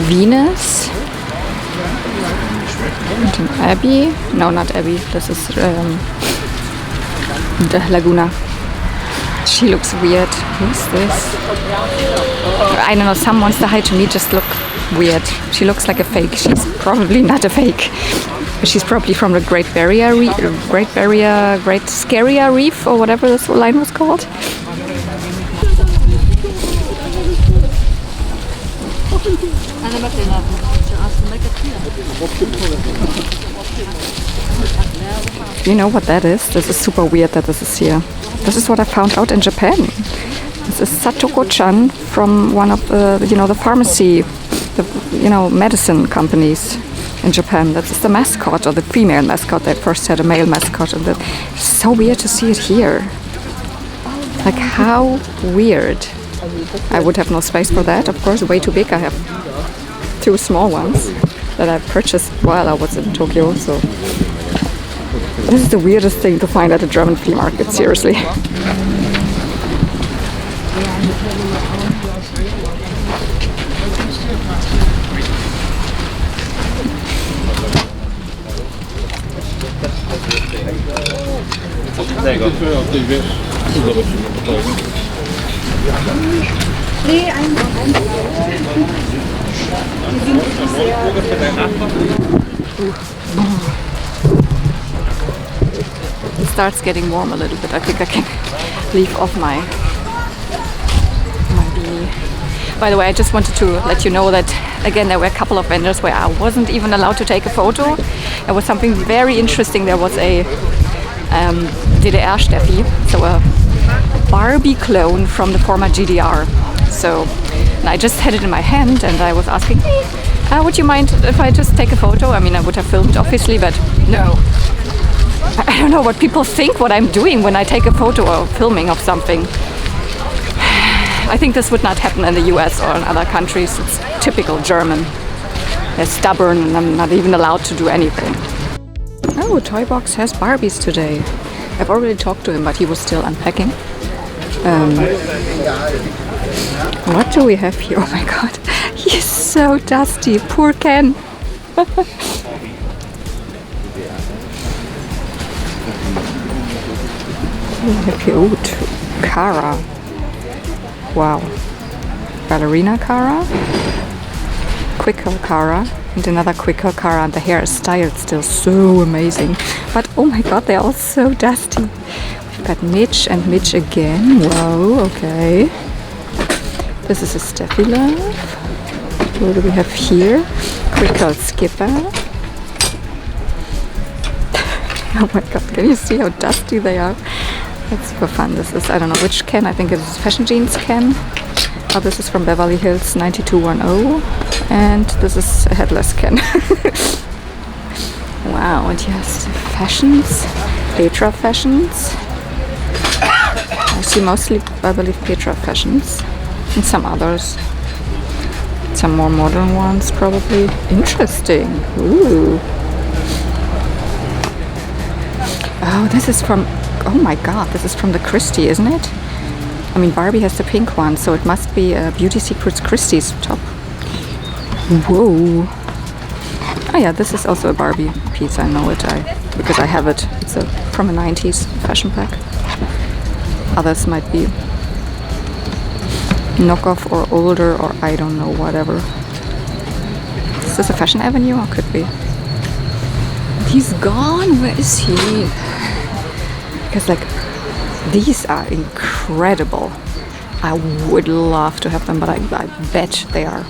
Venus. And an Abby. No, not Abby. This is the Laguna. She looks weird. Who's this? I don't know. Some Monster High to me just look weird. She looks like a fake. She's probably not a fake. She's probably from the Great Scaria Reef or whatever this line was called. You know what that is? This is super weird that this is here. This is what I found out in Japan. This is Satoko-chan from one of the, the pharmacy, medicine companies in Japan. That's the mascot, or the female mascot. They first had a male mascot, and it's so weird to see it here. Like, how weird. I would have no space for that, of course, way too big. I have 2 small ones that I purchased while I was in Tokyo, so this is the weirdest thing to find at a German flea market, seriously. Nee, einmal. Die sind wirklich It starts getting warm a little bit. I think I can leave off my beanie. By the way, I just wanted to let you know that again there were a couple of vendors where I wasn't even allowed to take a photo. There was something very interesting. There was a DDR Steffi, so a Barbie clone from the former GDR. So and I just had it in my hand and I was asking, hey, would you mind if I just take a photo? I mean, I would have filmed obviously, but no. I don't know what people think what I'm doing when I take a photo or filming of something. I think this would not happen in the US or in other countries. It's typical German. They're stubborn and I'm not even allowed to do anything. Oh, Toy Box has Barbies today. I've already talked to him, but he was still unpacking. What do we have here? Oh my god, he's so dusty. Poor Ken. Cute. Cara. Wow. Ballerina Cara. Quicker Cara. And another quicker Cara. And the hair is styled still so amazing. But oh my god, they're all so dusty. We've got Mitch and Mitch again. Wow, okay. This is a Steffi Love. What do we have here? Quicker Skipper. Oh my god, can you see how dusty they are? That's super fun. This is, I don't know which Ken, I think it is Fashion Jeans Ken. Oh, this is from Beverly Hills 9210. And this is a headless Ken. Wow, and yes, Fashions, Petra Fashions. I see mostly, I believe, Petra Fashions. And some others. Some more modern ones, probably. Interesting. Ooh. Oh, this is from... Oh my god, this is from the Christie, isn't it? I mean, Barbie has the pink one, so it must be a Beauty Secrets Christie's top. Whoa. Oh yeah, this is also a Barbie piece. I know it, because I have it. It's from a 90s fashion pack. Others might be knockoff or older or I don't know, whatever. Is this a Fashion Avenue or could be? He's gone. Where is he? Because like these are incredible. I would love to have them, but I bet they are,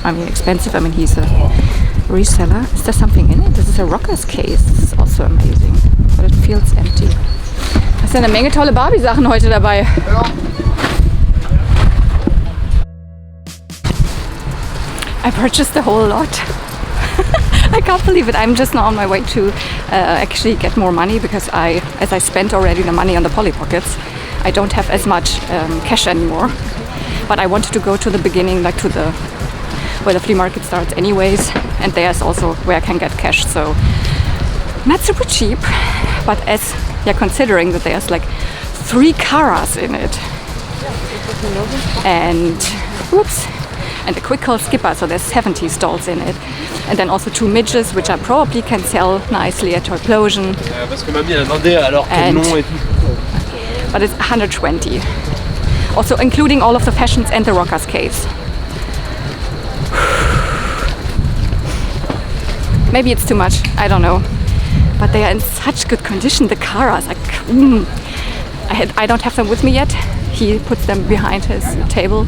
I mean, expensive. I mean, he's a reseller. Is there something in it? This is a Rockers case. This is also amazing, but it feels empty. Da ist ja eine Menge tolle Barbie-Sachen heute dabei. I purchased a whole lot. I can't believe it. I'm just now on my way to actually get more money because as I spent already the money on the Polly Pockets, I don't have as much cash anymore. But I wanted to go to the beginning, like to where the flea market starts anyways, and there's also where I can get cash. So not super cheap, but as you're considering that there's like 3 Caras in it, and whoops. And a quick call skipper, so there's 70 stalls in it. And then also 2 midges, which I probably can sell nicely at Toyplosion. But it's 120. Also including all of the fashions and the Rockers case. Maybe it's too much, I don't know. But they are in such good condition, the Caras. I don't have them with me yet. He puts them behind his table.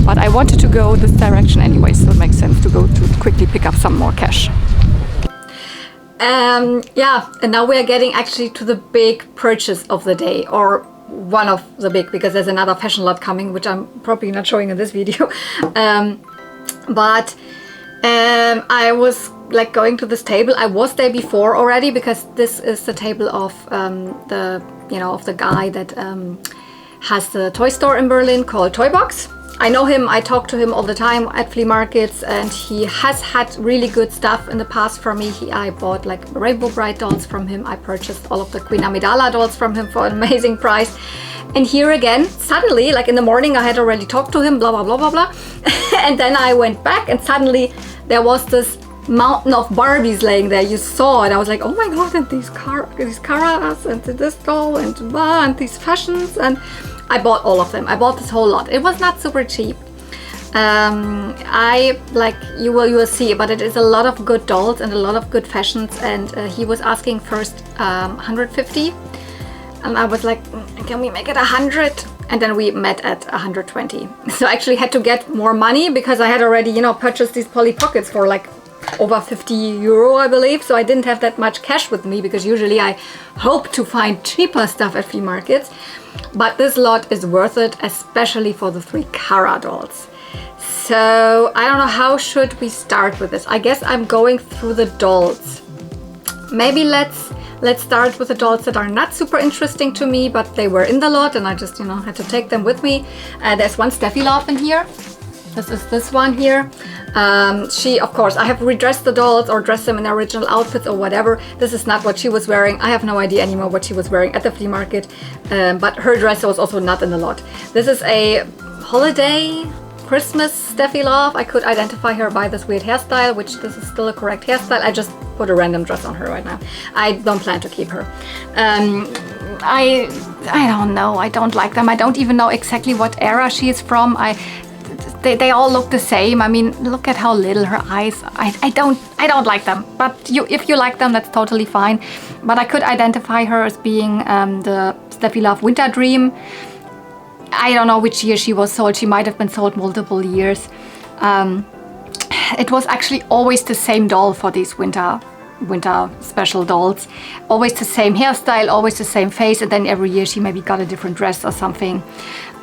But I wanted to go this direction anyway, so it makes sense to go to quickly pick up some more cash. Yeah, and now we are getting actually to the big purchase of the day, or one of the big, because there's another fashion lot coming, which I'm probably not showing in this video. But I was like going to this table. I was there before already, because this is the table of the guy that has the toy store in Berlin called Toy Box. I know him, I talk to him all the time at flea markets, and he has had really good stuff in the past for me. I bought like Rainbow Bright dolls from him. I purchased all of the Queen Amidala dolls from him for an amazing price. And here again, suddenly, like in the morning, I had already talked to him, blah, blah, blah, blah, blah. And then I went back and suddenly there was this mountain of Barbies laying there. You saw it. I was like, oh my god, and these Caras and this doll and these fashions, and I bought all of them. I bought this whole lot. It was not super cheap. I like you will see, but it is a lot of good dolls and a lot of good fashions. And he was asking first 150, and I was like, can we make it 100? And then we met at 120. So I actually had to get more money because I had already, you know, purchased these Polly Pockets for like over 50 euro, I believe. So I didn't have that much cash with me because usually I hope to find cheaper stuff at flea markets. But this lot is worth it, especially for the 3 Cara dolls. So I don't know, how should we start with this? I guess I'm going through the dolls. Maybe let's start with the dolls that are not super interesting to me, but they were in the lot and I just, you know, had to take them with me. There's one Steffi Love in here. This is this one here. She, of course, I have redressed the dolls or dressed them in their original outfits or whatever. This is not what she was wearing. I have no idea anymore what she was wearing at the flea market, but her dress was also not in the lot. This is a holiday Christmas Steffi Love. I could identify her by this weird hairstyle, which this is still a correct hairstyle. I just put a random dress on her right now. I don't plan to keep her. I don't know. I don't like them. I don't even know exactly what era she is from. They all look the same. I mean, look at how little her eyes. I don't like them. But if you like them, that's totally fine. But I could identify her as being the Steffi Love Winter Dream. I don't know which year she was sold. She might have been sold multiple years. It was actually always the same doll for these winter special dolls. Always the same hairstyle, always the same face, and then every year she maybe got a different dress or something.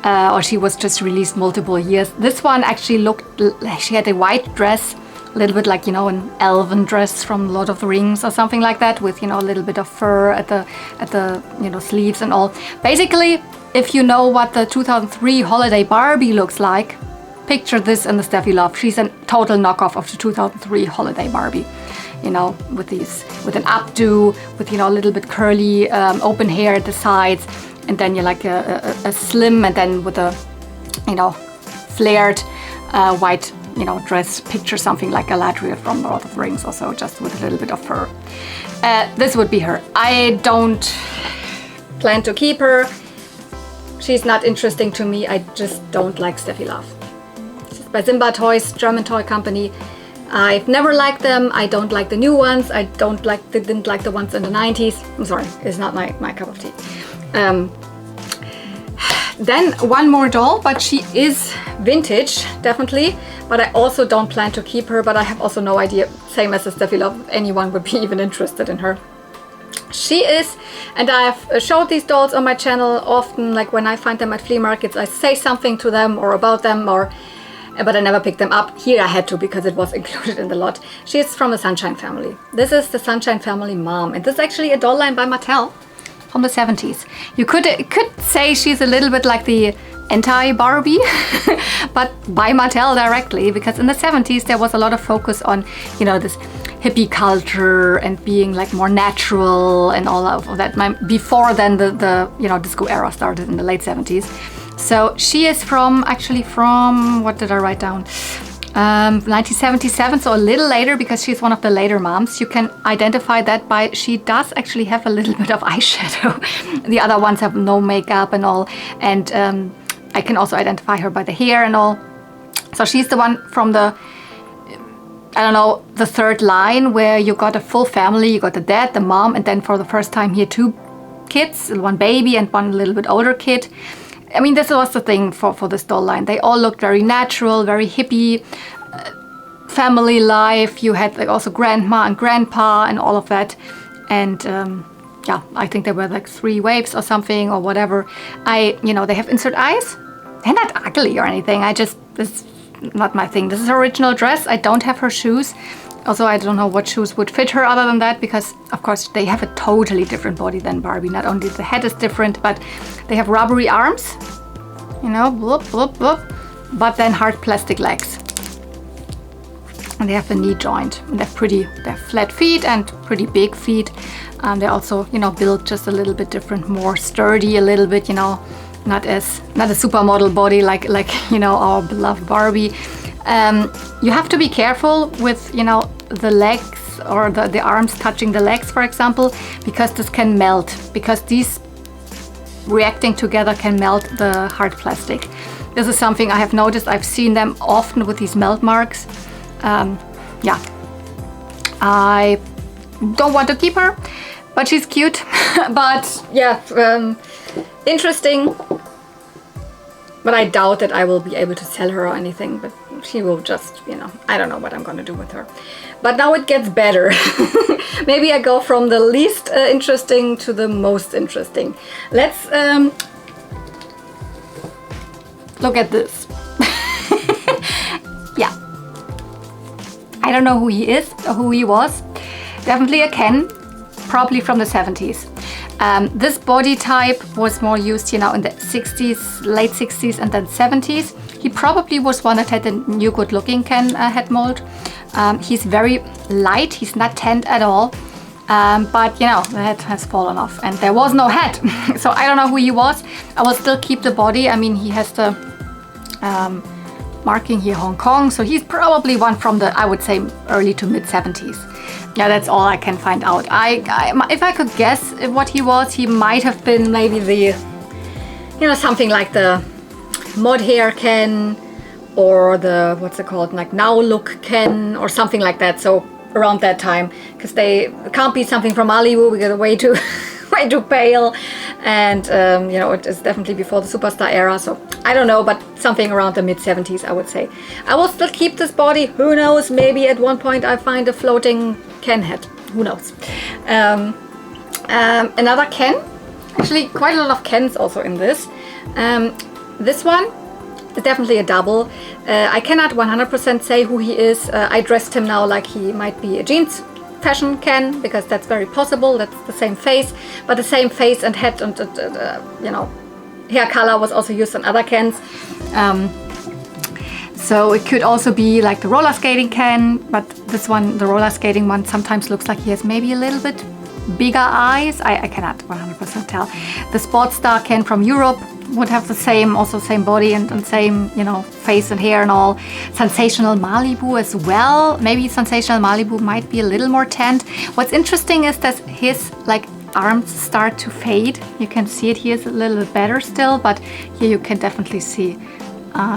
Or she was just released multiple years. This one actually looked like she had a white dress, a little bit like, you know, an elven dress from Lord of the Rings or something like that, with, you know, a little bit of fur at the you know, sleeves and all. Basically, if you know what the 2003 holiday Barbie looks like, picture this in the Steffi Love. She's a total knockoff of the 2003 holiday Barbie. You know, with an updo, with, you know, a little bit curly, open hair at the sides, and then you're like a slim, and then with a, you know, flared white, you know, dress. Picture something like Galadriel from Lord of the Rings, also just with a little bit of fur. This would be her. I don't plan to keep her. She's not interesting to me. I just don't like Steffi Love. This is by Simba Toys, German toy company. I've never liked them. I don't like the new ones. I didn't like the ones in the 90s. I'm sorry, it's not my cup of tea. Then one more doll, but she is vintage, definitely. But I also don't plan to keep her, but I have also no idea, same as the Steffi Love, anyone would be even interested in her. She is, and I've showed these dolls on my channel often, like when I find them at flea markets, I say something to them or about them, but I never picked them up. Here I had to because it was included in the lot. She is from the Sunshine family. This is the Sunshine family mom, and this is actually a doll line by Mattel from the 70s. You could say she's a little bit like the anti-Barbie, but by Mattel directly, because in the 70s there was a lot of focus on, you know, this hippie culture and being like more natural and all of that. Before then the you know, disco era started in the late 70s. So she is from what did I write down? 1977, so a little later, because she's one of the later moms. You can identify that by, she does actually have a little bit of eyeshadow. The other ones have no makeup and all, and I can also identify her by the hair and all. So she's the one from the, I don't know, the third line, where you got a full family. You got the dad, the mom, and then for the first time here 2 kids, one baby and one little bit older kid. I mean, this was the thing for this doll line. They all looked very natural, very hippie, family life. You had like also grandma and grandpa and all of that. And yeah, I think there were like 3 waves or something or whatever. You know, they have insert eyes. They're not ugly or anything. This is not my thing. This is her original dress. I don't have her shoes. Also, I don't know what shoes would fit her other than that, because of course they have a totally different body than Barbie. Not only the head is different, but they have rubbery arms, you know, whoop, whoop, whoop, but then hard plastic legs. And they have a knee joint. And they're flat feet and pretty big feet. They're also, you know, built just a little bit different, more sturdy a little bit, you know, not a supermodel body like you know, our beloved Barbie. You have to be careful with, you know, the legs or the arms touching the legs, for example, because this can melt, because these reacting together can melt the hard plastic. This is something I have noticed. I've seen them often with these melt marks. Yeah, I don't want to keep her, but she's cute. But yeah, interesting. But I doubt that I will be able to sell her or anything, but she will just, you know, I don't know what I'm gonna do with her. But now it gets better. Maybe I go from the least interesting to the most interesting. Let's look at this. Yeah. I don't know who he is or who he was. Definitely a Ken, probably from the 70s. This body type was more used, you know, in the 60s, late 60s and then 70s. He probably was one that had a new good looking Ken head mold. He's very light, he's not tanned at all. But you know, the head has fallen off and there was no head. So I don't know who he was. I will still keep the body. I mean, he has the marking here, Hong Kong. So he's probably one from the, I would say, early to mid 70s. Yeah, that's all I can find out. If I could guess what he was, he might have been maybe the, you know, something like the mod hair Ken, or the, what's it called, like now look Ken, or something like that. So around that time, because they can't be something from Malibu. We get way too way too pale, and you know, it is definitely before the superstar era. So I don't know, but something around the mid 70s, I would say. I will still keep this body. Who knows? Maybe at one point I find a floating Ken head. Who knows? Another Ken. Actually, quite a lot of Kens also in this. This one is definitely a double. I cannot 100% say who he is. I dressed him now like he might be a jeans fashion Ken, because that's very possible. That's the same face, but the same face and head and you know, hair color was also used on other Kens. So it could also be like the roller skating Ken, but this one, the roller skating one, sometimes looks like he has maybe a little bit bigger eyes. I cannot 100% tell. The sports star Ken from Europe would have the same, also same body and same, you know, face and hair and all. Sensational Malibu as well. Maybe Sensational Malibu might be a little more tanned. What's interesting is that his like arms start to fade. You can see it here is a little bit better still, but here you can definitely see.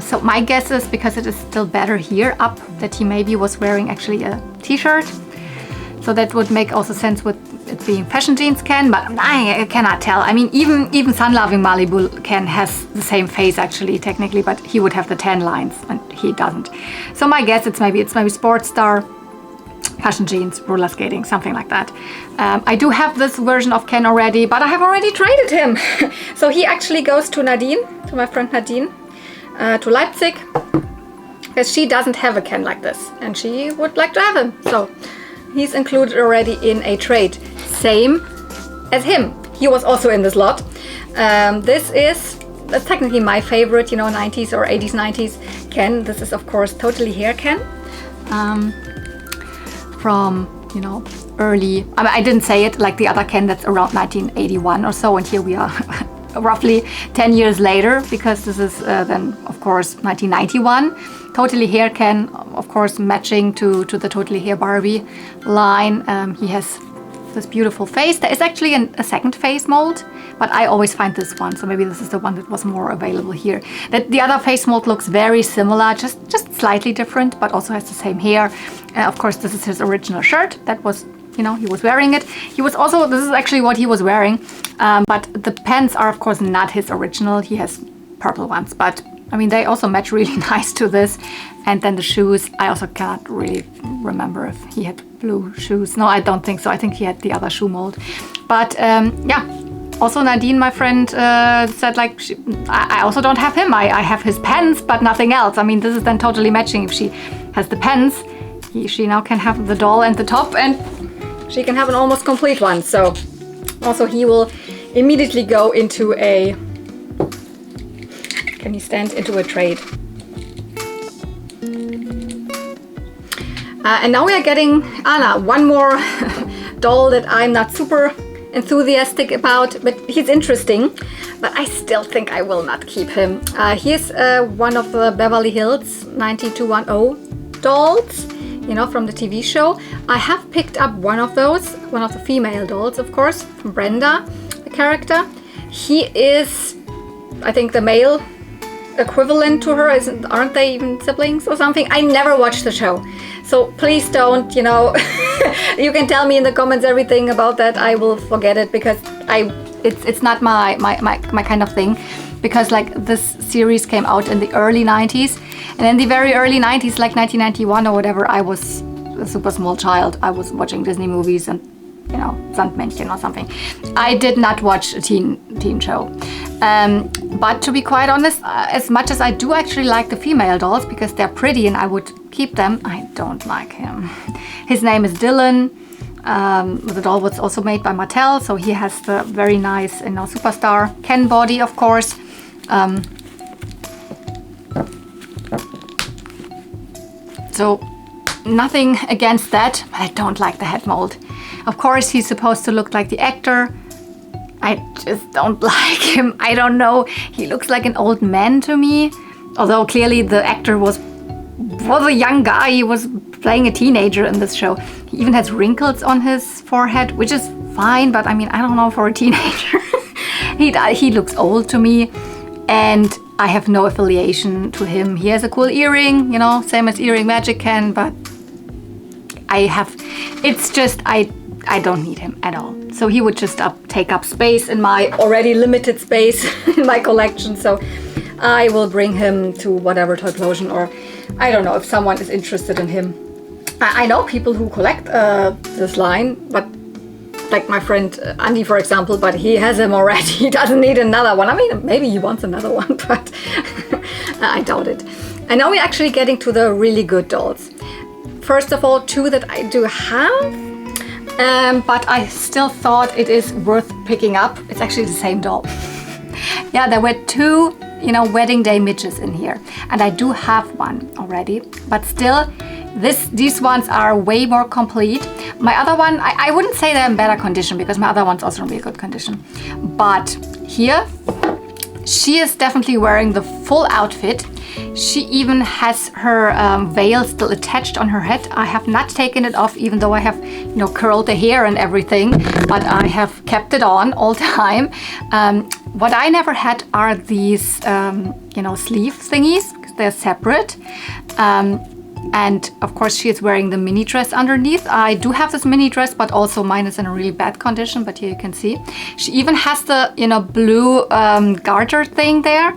So my guess is, because it is still better here up, that he maybe was wearing actually a t-shirt. So that would make also sense with it being fashion jeans Ken, but I cannot tell. I mean, even Sun-Loving Malibu Ken has the same face actually, technically, but he would have the tan lines and he doesn't. So my guess it's maybe sports star, fashion jeans, roller skating, something like that. I do have this version of Ken already, but I have already traded him. So he actually goes to Nadine, to my friend Nadine, to Leipzig, because she doesn't have a Ken like this and she would like to have him. So he's included already in a trade. Same as him. He was also in this lot. That's technically my favorite, you know, 90s or 80s, 90s Ken. This is of course Totally Hair Ken. From, you know, early, I mean, I didn't say it like the other Ken, that's around 1981 or so, and here we are roughly 10 years later, because this is then of course 1991. Totally Hair Ken, of course, matching to the Totally Hair Barbie line. He has this beautiful face. There is actually a second face mold, but I always find this one, so maybe this is the one that was more available here. The other face mold looks very similar, just slightly different, but also has the same hair. Of course, this is his original shirt. That was, you know, he was wearing it. He was also, this is actually what he was wearing, but the pants are of course not his original. He has purple ones, but I mean, they also match really nice to this. And then the shoes, I also cannot really remember if he had blue shoes. No, I don't think so. I think he had the other shoe mold. But yeah, also Nadine, my friend, said like, I also don't have him. I have his pants, but nothing else. I mean, this is then totally matching. If she has the pants, she now can have the doll and the top, and she can have an almost complete one. So also he will immediately go into a, can he stand into a trade? And now we are getting Anna, one more doll that I'm not super enthusiastic about, but he's interesting. But I still think I will not keep him. He's one of the Beverly Hills 90210 dolls. you know, from the TV show. I have picked up one of those, one of the female dolls, of course, from Brenda, the character. He is, I think, the male equivalent to her. Aren't they even siblings or something? I never watched the show, so please don't, you know, you can tell me in the comments everything about that. I will forget it because it's not my kind of thing, because like this series came out in the early 90s, and in the very early 90s, like 1991 or whatever, I was a super small child. I was watching Disney movies and, you know, Sandmännchen or something. I did not watch a teen show. But to be quite honest, as much as I do actually like the female dolls because they're pretty and I would keep them, I don't like him. His name is Dylan. The doll was also made by Mattel, so he has the very nice, you know, superstar Ken body, of course. So nothing against that, but I don't like the head mold. Of course, he's supposed to look like the actor. I just don't like him. I don't know. He looks like an old man to me. Although clearly the actor was a young guy. He was playing a teenager in this show. He even has wrinkles on his forehead, which is fine, but I mean, I don't know, for a teenager. He looks old to me, and I have no affiliation to him. He has a cool earring, you know, same as Earring Magic can, but I don't need him at all. So he would just take up space in my already limited space in my collection. So I will bring him to whatever Toyplosion, or I don't know if someone is interested in him. I know people who collect this line, but like my friend Andy, for example, but he has him already. He doesn't need another one. I mean, maybe he wants another one, but I doubt it. And now we're actually getting to the really good dolls. First of all, two that I do have. But I still thought it is worth picking up. It's actually the same doll. Yeah, there were two, you know, wedding day midges in here, and I do have one already, but still these ones are way more complete. My other one, I wouldn't say they're in better condition because my other one's also in really good condition, but here she is definitely wearing the full outfit. She even has her veil still attached on her head. I have not taken it off, even though I have, you know, curled the hair and everything, but I have kept it on all the time. What I never had are these, you know, sleeve thingies. They're separate. And of course she is wearing the mini dress underneath. I do have this mini dress, but also mine is in a really bad condition, but here you can see. She even has the, you know, blue garter thing there.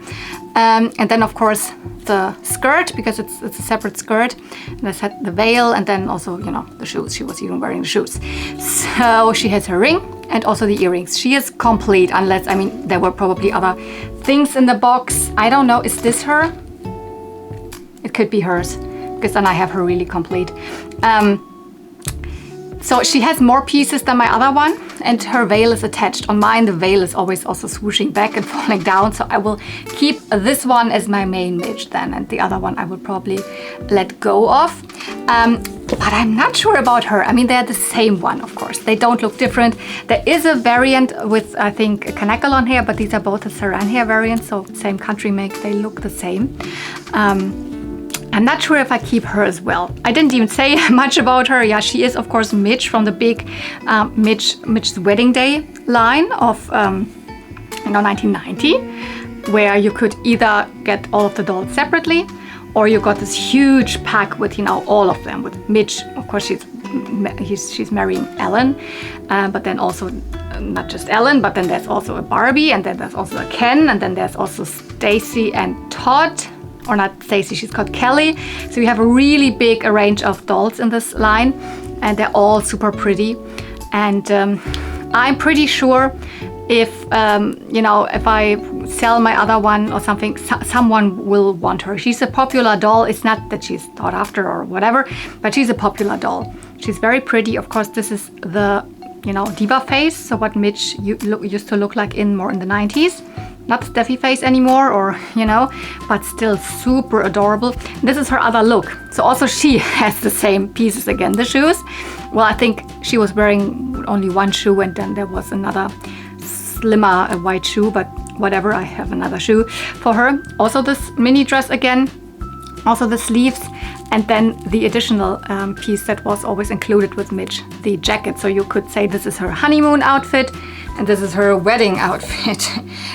And then of course the skirt, because it's a separate skirt. And I said the veil, and then also, you know, the shoes. She was even wearing the shoes. So she has her ring and also the earrings. She is complete, unless, I mean, there were probably other things in the box. I don't know, is this her? It could be hers, because then I have her really complete. So she has more pieces than my other one, and her veil is attached. On mine, the veil is always also swooshing back and falling down, so I will keep this one as my main midge then, and the other one I will probably let go of. But I'm not sure about her. I mean, they're the same one, of course. They don't look different. There is a variant with, I think, a canacle on here, but these are both a saran hair variant, so same country make, they look the same. I'm not sure if I keep her as well. I didn't even say much about her. Yeah, she is, of course, Midge from the big Midge's Wedding Day line of, you know, 1990, where you could either get all of the dolls separately, or you got this huge pack with, you know, all of them. With Midge, of course, she's marrying Ellen, but then also not just Ellen, but then there's also a Barbie, and then there's also a Ken, and then there's also Stacy and Todd. Or not Stacy, she's called Kelly. So we have a really big range of dolls in this line, and they're all super pretty. And I'm pretty sure if, you know, if I sell my other one or something, someone will want her. She's a popular doll. It's not that she's thought after or whatever, but she's a popular doll. She's very pretty. Of course, this is the, you know, diva face. So what Midge used to look like more in the 90s. Not Steffi face anymore, or, you know, but still super adorable. This is her other look. So also she has the same pieces again. The shoes, well, I think she was wearing only one shoe, and then there was another slimmer white shoe, but whatever, I have another shoe for her. Also this mini dress again, also the sleeves. And then the additional piece that was always included with Midge, the jacket. So you could say this is her honeymoon outfit and this is her wedding outfit.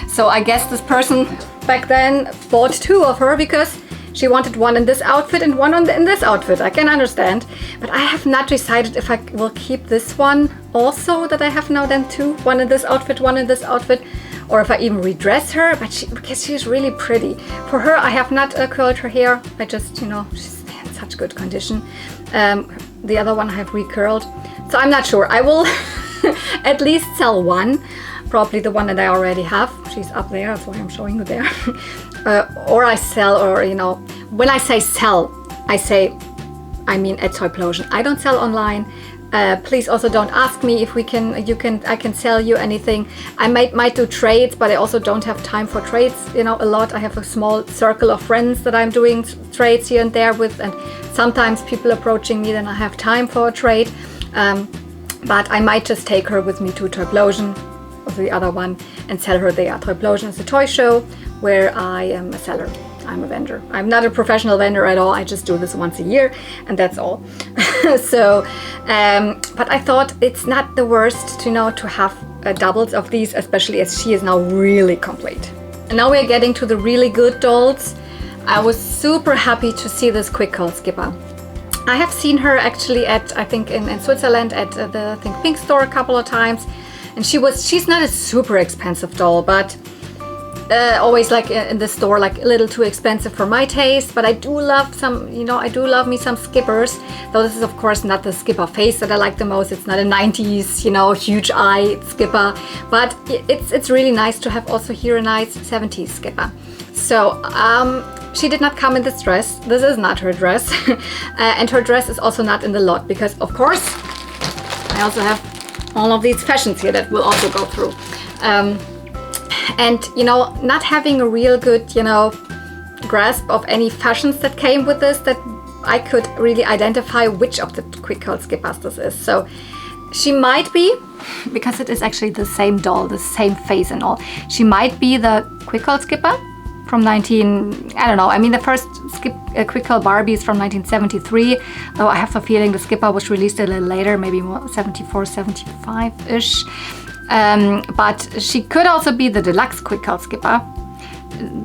So I guess this person back then bought two of her because she wanted one in this outfit and one in this outfit. I can understand. But I have not decided if I will keep this one also that I have now then two. One in this outfit, one in this outfit. Or if I even redress her, but because she's really pretty. For her, I have not curled her hair. I just, you know, she's in such good condition. The other one I have recurled. So I'm not sure. I will at least sell one. Probably the one that I already have. She's up there, that's why I'm showing you there. Or I sell, or, you know, when I say sell, I mean at Toyplosion. I don't sell online. Please also don't ask me if I can sell you anything. I might do trades, but I also don't have time for trades, you know, a lot. I have a small circle of friends that I'm doing trades here and there with, and sometimes people approaching me, then I have time for a trade. But I might just take her with me to Toyplosion, or the other one, and sell her there. Toyplosion is a toy show where I am a seller. I'm a vendor. I'm not a professional vendor at all. I just do this once a year and that's all. So, but I thought it's not the worst to, you know, to have doubles of these, especially as she is now really complete. And now we're getting to the really good dolls. I was super happy to see this Quick Curl Skipper. I have seen her actually at, I think in Switzerland at the Pink store a couple of times. And she's not a super expensive doll, but always like in the store, like a little too expensive for my taste. But I do love some, you know, I do love me some skippers. Though this is of course not the skipper face that I like the most. It's not a 90s, you know, huge eye skipper. But it's really nice to have also here a nice 70s skipper. So she did not come in this dress. This is not her dress. And her dress is also not in the lot because of course I also have all of these fashions here that we'll also go through. And, you know, not having a real good, you know, grasp of any fashions that came with this, that I could really identify which of the Quick Curl Skippers this is. So she might be, because it is actually the same doll, the same face and all, she might be the Quick Curl Skipper from I don't know, I mean the first Quick Curl Barbie is from 1973, though I have a feeling the skipper was released a little later, maybe more 74, 75-ish. But she could also be the deluxe Quick Curl Skipper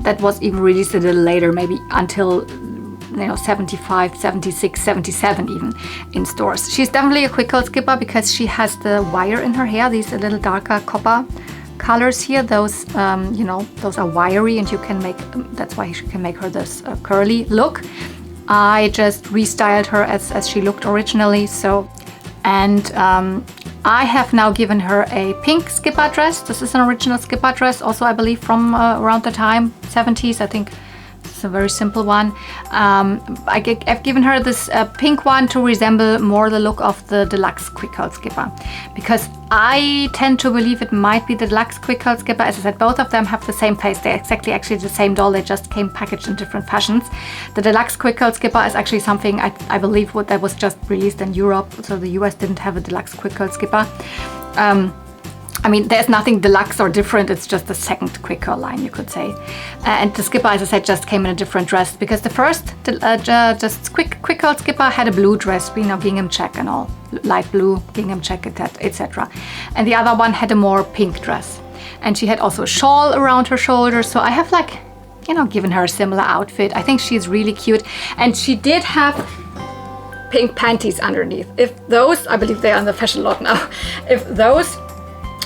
that was even released a little later, maybe until, you know, 75, 76, 77 even in stores. She's definitely a Quick Curl Skipper because she has the wire in her hair, these little darker copper colors here. Those, you know, those are wiry and you can make, that's why you can make her this curly look. I just restyled her as she looked originally, so, and I have now given her a pink skipper dress. This is an original skipper dress, also I believe from around the time, 70s, I think. It's a very simple one. I've given her this pink one to resemble more the look of the deluxe Quick Curl Skipper, because I tend to believe it might be the deluxe Quick Curl Skipper. As I said, both of them have the same face. They're exactly actually the same doll. They just came packaged in different fashions. The deluxe Quick Curl Skipper is actually something I believe that was just released in Europe, so the US didn't have a deluxe Quick Curl Skipper. I mean, there's nothing deluxe or different, it's just the second Quick Curl line, you could say. And the skipper, as I said, just came in a different dress, because the first just Quick Curl Skipper had a blue dress, you know, gingham check and all, light blue gingham check, etc. And the other one had a more pink dress. And she had also a shawl around her shoulders, so I have, like, you know, given her a similar outfit. I think she's really cute. And she did have pink panties underneath. If those, I believe they are on the fashion lot now, if those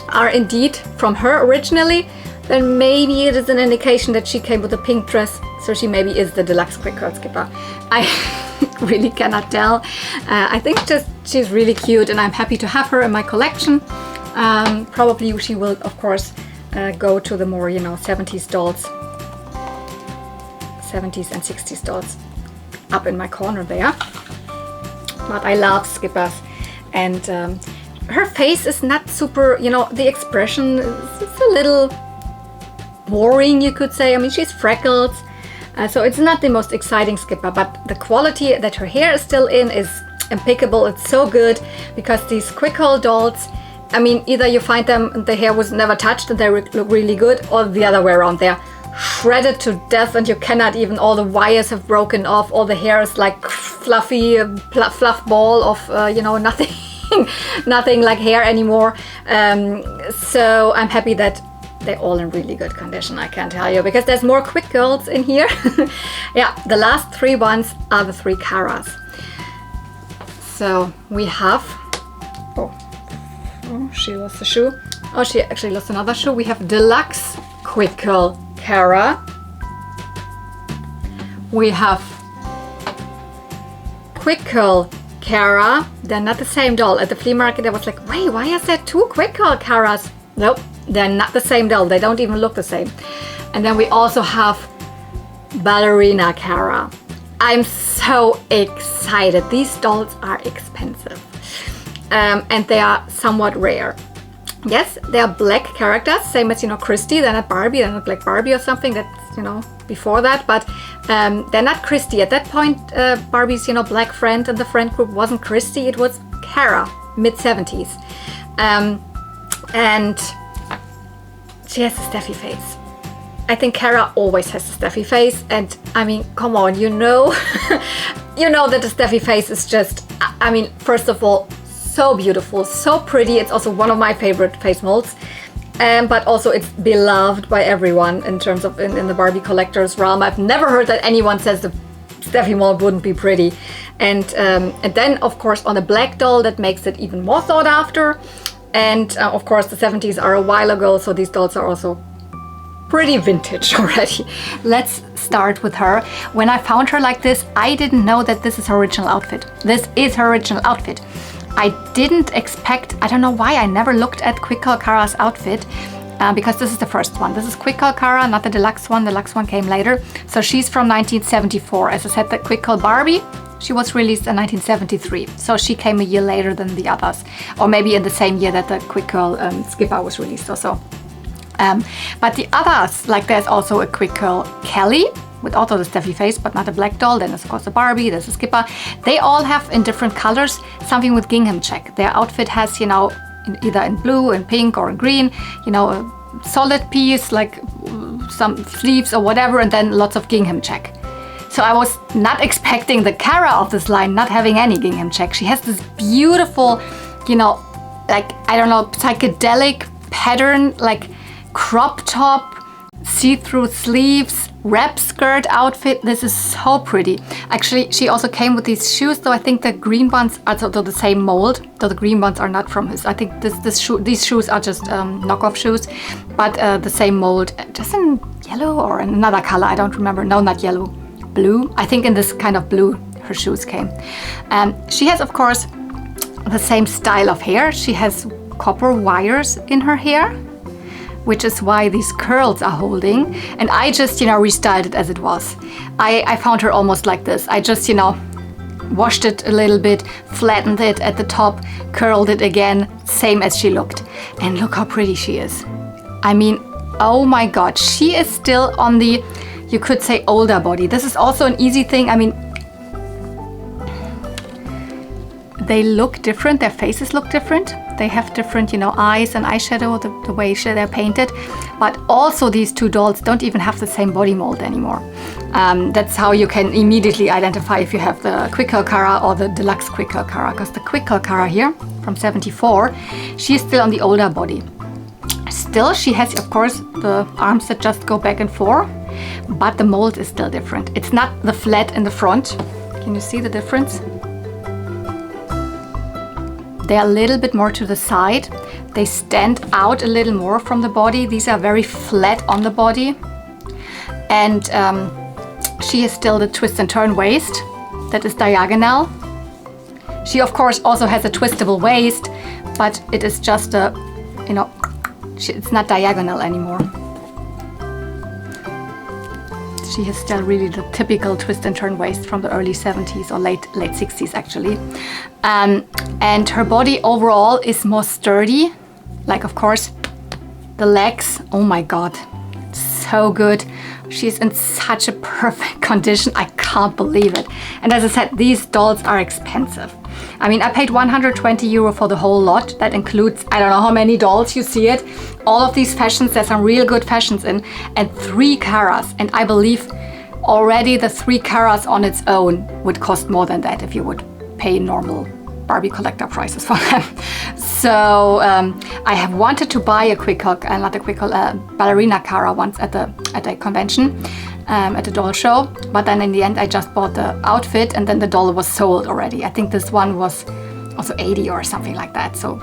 are indeed from her originally, then maybe it is an indication that she came with a pink dress, so she maybe is the deluxe Quick Curl Skipper. I really cannot tell. I think just she's really cute and I'm happy to have her in my collection. Probably she will, of course, go to the more, you know, 70s dolls, 70s and 60s dolls up in my corner there. But I love skippers, and her face is not super, you know, the expression is a little boring, you could say. I mean, she's freckled, so it's not the most exciting skipper, but the quality that her hair is still in is impeccable. It's so good, because these Quick Curl dolls, I mean, either you find them, the hair was never touched and they look really good, or the other way around. They're shredded to death and you cannot even, all the wires have broken off, all the hair is like fluffy fluff ball of you know, nothing nothing like hair anymore. So I'm happy that they're all in really good condition, I can tell you, because there's more quick girls in here. Yeah, the last 3 ones are the 3 Caras. So we have, oh, she lost the shoe. Oh, she actually lost another shoe. We have Deluxe Quick Curl Cara. We have Quick Curl Cara. They're not the same doll. At the flea market I was like, wait, why is there 2 Quick Curl Caras? Nope, they're not the same doll. They don't even look the same. And then we also have Ballerina Cara. I'm so excited. These dolls are expensive. And they are somewhat rare. Yes, they are black characters, same as, you know, Christy. They're not Barbie, they're not like Barbie or something that's, you know, before that, but they're not Christy. At that point, Barbie's, you know, black friend in the friend group wasn't Christy, it was Cara, mid-70s. And she has a Steffi face. I think Cara always has a Steffi face, and I mean, come on, you know, you know that the Steffi face is just, I mean, first of all, so beautiful, so pretty. It's also one of my favorite face molds, but also it's beloved by everyone in terms of in the Barbie collectors realm. I've never heard that anyone says the Steffi mold wouldn't be pretty. And then of course on a black doll, that makes it even more sought after. And of course the 70s are a while ago, so these dolls are also pretty vintage already. Let's start with her. When I found her like this, I didn't know that this is her original outfit. This is her original outfit. I didn't expect, I don't know why I never looked at Quick Curl Cara's outfit, because this is the first one. This is Quick Curl Cara, not the deluxe one. The deluxe one came later. So she's from 1974. As I said, the Quick Curl Barbie, she was released in 1973. So she came a year later than the others, or maybe in the same year that the Quick Curl Skipper was released also. But the others, like there's also a Quick Curl Kelly with also the Steffi face, but not a black doll. Then there's of course a Barbie, there's a Skipper. They all have in different colors something with gingham check. Their outfit has, you know, either in blue and pink or in green, you know, a solid piece like some sleeves or whatever, and then lots of gingham check. So I was not expecting the Cara of this line not having any gingham check. She has this beautiful, you know, like, I don't know, psychedelic pattern, like crop top, see-through sleeves, wrap skirt outfit. This is so pretty. Actually, she also came with these shoes, though I think the green ones are the same mold, though the green ones are not from his. I think these shoes are just knockoff shoes, but the same mold, just in yellow or in another color, I don't remember. No, not yellow, blue. I think in this kind of blue her shoes came. She has, of course, the same style of hair. She has copper wires in her hair, which is why these curls are holding. And I just, you know, restyled it as it was. I found her almost like this. I just, you know, washed it a little bit, flattened it at the top, curled it again, same as she looked. And look how pretty she is. I mean, oh my God, she is still on the, you could say, older body. This is also an easy thing. I mean, they look different, their faces look different. They have different, you know, eyes and eyeshadow, the way they're painted. But also these 2 dolls don't even have the same body mold anymore. That's how you can immediately identify if you have the Quick Curl Cara or the deluxe Quick Curl Cara. Because the Quick Curl Cara here, from 74, she is still on the older body. Still, she has, of course, the arms that just go back and forth, but the mold is still different. It's not the flat in the front. Can you see the difference? They're a little bit more to the side. They stand out a little more from the body. These are very flat on the body. And she has still the twist and turn waist that is diagonal. She of course also has a twistable waist, but it is just a, you know, it's not diagonal anymore. She has still really the typical twist and turn waist from the early 70s or late 60s actually. And her body overall is more sturdy. Like, of course, the legs, oh my God, so good. She's in such a perfect condition. I can't believe it. And as I said, these dolls are expensive. I mean, I paid 120 euro for the whole lot. That includes, I don't know how many dolls, you see it. All of these fashions, there's some real good fashions in, and 3 Caras. And I believe already the 3 Caras on its own would cost more than that if you would pay normal Barbie collector prices for them. So I have wanted to buy a ballerina Cara once at a convention, at a doll show, but then in the end I just bought the outfit and then the doll was sold already. I think this one was also 80 or something like that. So,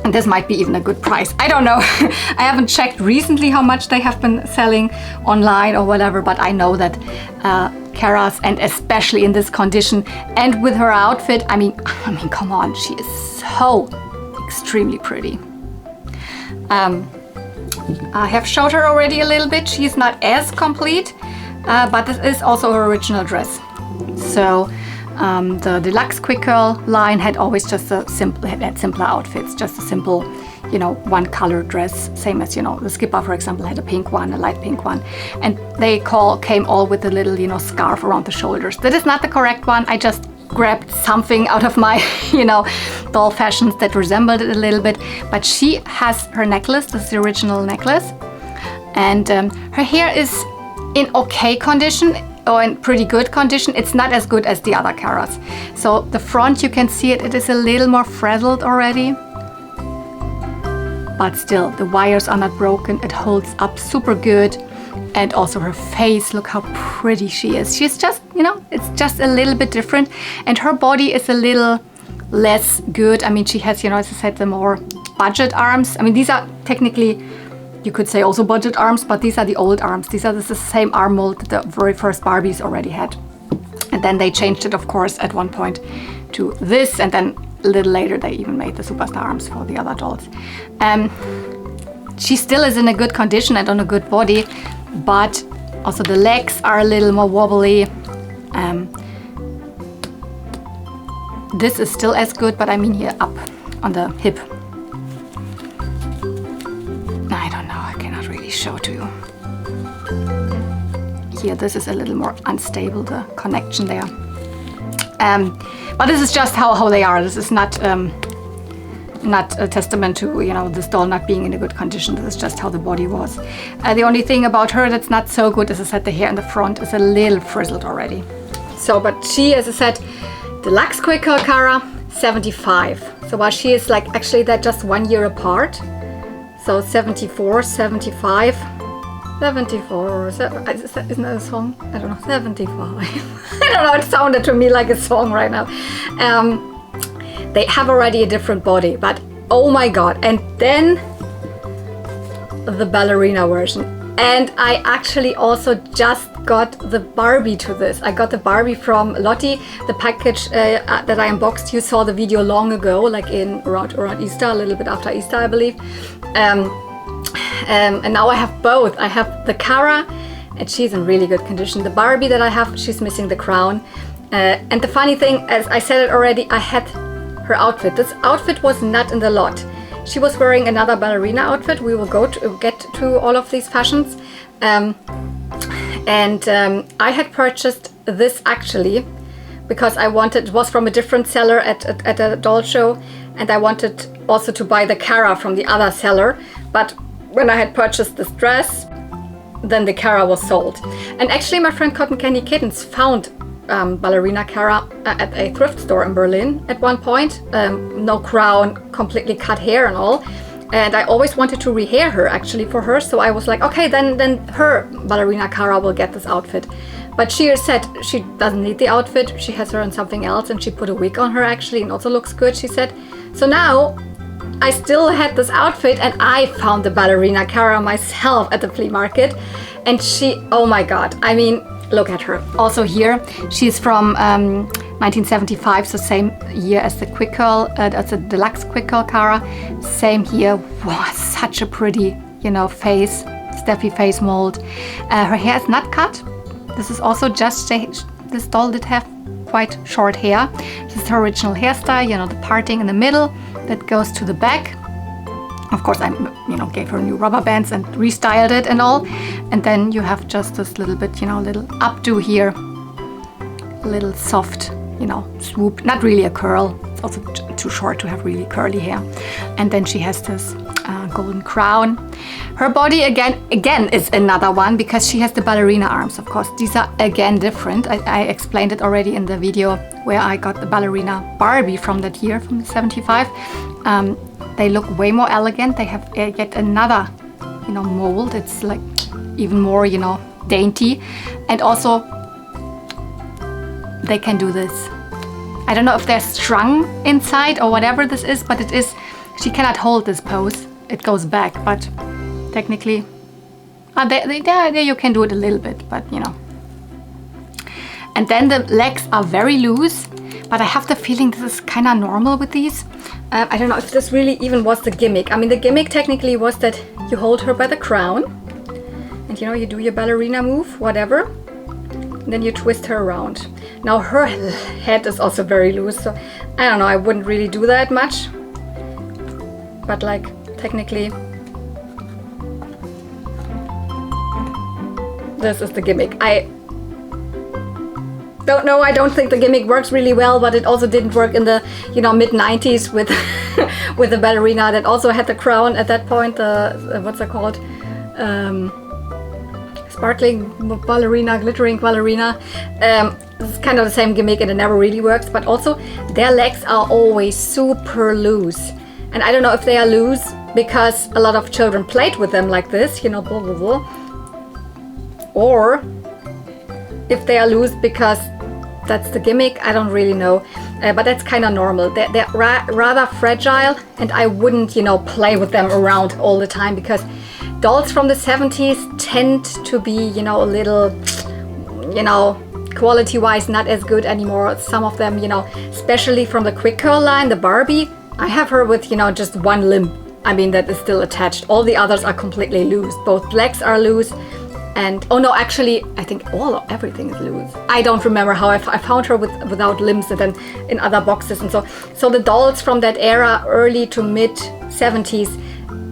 and this might be even a good price. I don't know. I haven't checked recently how much they have been selling online or whatever, but I know that Cara's, and especially in this condition and with her outfit, I mean, come on, she is so extremely pretty. I have showed her already a little bit. She's not as complete, but this is also her original dress. So the deluxe quick curl line had always just had simpler outfits, just a simple, you know, one color dress, same as, you know, the Skipper, for example, had a pink one, a light pink one, and they came all with a little, you know, scarf around the shoulders. That is not the correct one. I just grabbed something out of my, you know, doll fashions that resembled it a little bit. But she has her necklace. This is the original necklace, and her hair is in okay condition, or in pretty good condition. It's not as good as the other Caras. So the front, you can see it is a little more frazzled already. But still, the wires are not broken. It holds up super good. And also her face, look how pretty she is. She's just, you know, it's just a little bit different. And her body is a little less good. I mean, she has, you know, as I said, the more budget arms. I mean, these are technically, you could say also budget arms, but these are the old arms. These are the same arm mold that the very first Barbies already had. And then they changed it, of course, at one point to this. And then a little later, they even made the superstar arms for the other dolls. She still is in a good condition and on a good body, but also the legs are a little more wobbly. This is still as good, but I mean here up on the hip. I don't know, I cannot really show to you. Here, this is a little more unstable, the connection there. But this is just how they are. This is not a testament to, you know, this doll not being in a good condition. This is just how the body was. The only thing about her that's not so good, as I said, the hair in the front is a little frizzled already. So, but she, as I said, deluxe quick curl Cara, 75. So while she is like, actually they're just 1 year apart. So 74, 75, 74, isn't that a song? I don't know, 75. I don't know, it sounded to me like a song right now. They have already a different body, but oh my god. And then the ballerina version. And I actually also just got the Barbie to this. I got the Barbie from Lottie, the package that I unboxed. You saw the video long ago, like in around Easter, a little bit after Easter, I believe. And now I have both. I have the Cara, and she's in really good condition. The Barbie that I have, she's missing the crown. And the funny thing, as I said it already, I had her outfit. This outfit was not in the lot. She was wearing another ballerina outfit. We will get to all of these fashions. I had purchased this actually because I wanted, it was from a different seller at a doll show, and I wanted also to buy the Cara from the other seller. But when I had purchased this dress, then the Cara was sold. And actually my friend Cotton Candy Kittens found ballerina Cara at a thrift store in Berlin at one point. No crown, completely cut hair and all. And I always wanted to rehair her actually for her. So I was like, okay, then her ballerina Cara will get this outfit. But she said she doesn't need the outfit. She has her on something else, and she put a wig on her actually, and also looks good, she said. So now I still had this outfit, and I found the ballerina Cara myself at the flea market. And she, oh my god, I mean, look at her. Also here, she's from 1975, so same year as the quick curl, that's a deluxe quick curl Cara. Same here. Wow, such a pretty, you know, face, Steffi face mold. Her hair is not cut. This is also just, this doll did have quite short hair. This is her original hairstyle, you know, the parting in the middle that goes to the back. Of course, I, you know, gave her new rubber bands and restyled it and all. And then you have just this little bit, you know, little updo here, a little soft, you know, swoop. Not really a curl. It's also too short to have really curly hair. And then she has this golden crown. Her body again is another one because she has the ballerina arms, of course. These are again different. I explained it already in the video where I got the ballerina Barbie from that year, from the 75. They look way more elegant. They have yet another, mold. It's like even more, dainty. And also they can do this. I don't know if they're strung inside or whatever this is, but it is, she cannot hold this pose. It goes back, but technically, there you can do it a little bit, but And then the legs are very loose, but I have the feeling this is kind of normal with these. I don't know if this really even was the gimmick. I mean, the gimmick technically was that you hold her by the crown, and you do your ballerina move, whatever. And then you twist her around. Now her head is also very loose, so I don't know, I wouldn't really do that much. But like, technically, this is the gimmick. I don't know, I don't think the gimmick works really well, but it also didn't work in the, mid-90s with with the ballerina that also had the crown at that point, what's it called? Sparkling ballerina, glittering ballerina. It's kind of the same gimmick and it never really works, but also their legs are always super loose. And I don't know if they are loose because a lot of children played with them like this, blah, blah, blah. Or if they are loose because that's the gimmick, I don't really know. But that's kind of normal. They're rather fragile, and I wouldn't, play with them around all the time because dolls from the 70s tend to be, a little, quality-wise not as good anymore. Some of them, especially from the Quick Curl line, the Barbie, I have her with, just one limb. I mean, that is still attached. All the others are completely loose. Both legs are loose. And, oh no, actually, I think everything is loose. I don't remember how I found her without limbs and then in other boxes and so. So the dolls from that era, early to mid 70s,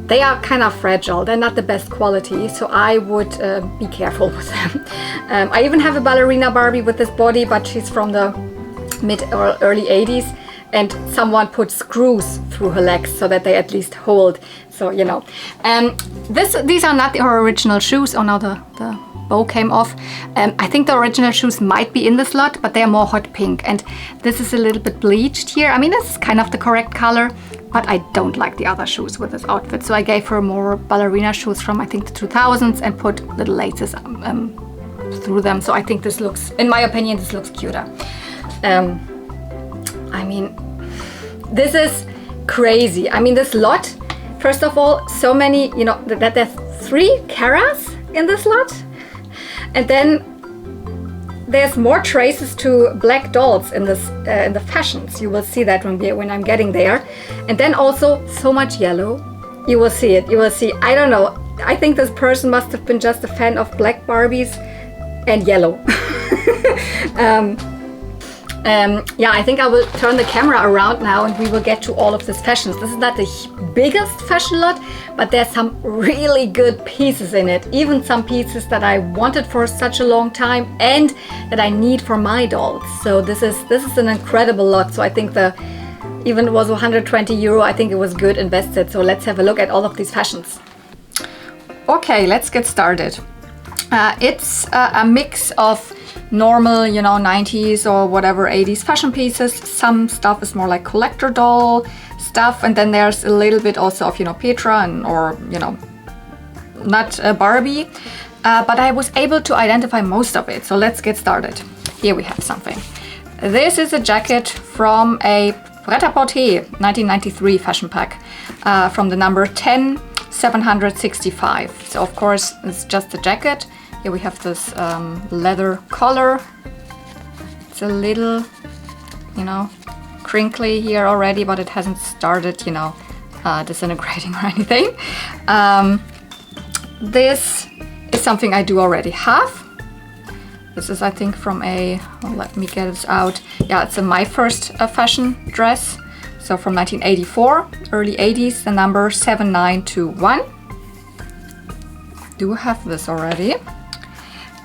they are kind of fragile. They're not the best quality, so I would be careful with them. I even have a ballerina Barbie with this body, but she's from the mid or early 80s. And someone put screws through her legs so that they at least hold. So, these are not her original shoes. Oh no, the bow came off. I think the original shoes might be in the slot, but they're more hot pink. And this is a little bit bleached here. I mean, this is kind of the correct color, but I don't like the other shoes with this outfit. So I gave her more ballerina shoes from, I think, the 2000s and put little laces through them. So I think this looks, in my opinion, this looks cuter. I mean, this is crazy. I mean, this lot, first of all, so many, that there's 3 Caras in this lot. And then there's more traces to black dolls in this in the fashions. You will see that when I'm getting there. And then also so much yellow. You will see it. You will see. I don't know. I think this person must have been just a fan of black Barbies and yellow. Yeah, I think I will turn the camera around now and we will get to all of these fashions. This is not the biggest fashion lot, but there's some really good pieces in it. Even some pieces that I wanted for such a long time and that I need for my dolls. So this is an incredible lot. So I think even it was 120 euro, I think it was good invested. So let's have a look at all of these fashions. Okay, let's get started. It's a mix of normal, 90s or whatever 80s fashion pieces. Some stuff is more like collector doll stuff, and then there's a little bit also of, Petra or not Barbie. But I was able to identify most of it. So let's get started. Here we have something. This is a jacket from a Pret-a-Porter 1993 fashion pack from the number 10765. So of course it's just a jacket. Here we have this leather collar. It's a little, crinkly here already, but it hasn't started, disintegrating or anything. This is something I do already have. This is, I think, from let me get it out. Yeah, it's my first fashion dress. So from 1984, early 80s, the number 7921. Do have this already.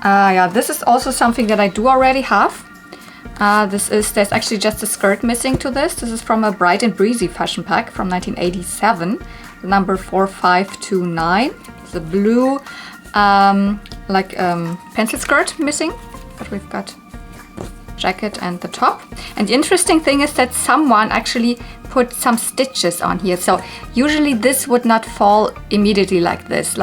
Yeah, this is also something that I do already have. There's actually just a skirt missing to this. This is from a Bright and Breezy fashion pack from 1987, the number 4529. the blue pencil skirt missing, but we've got jacket and the top. And the interesting thing is that someone actually put some stitches on here. So usually this would not fall immediately like this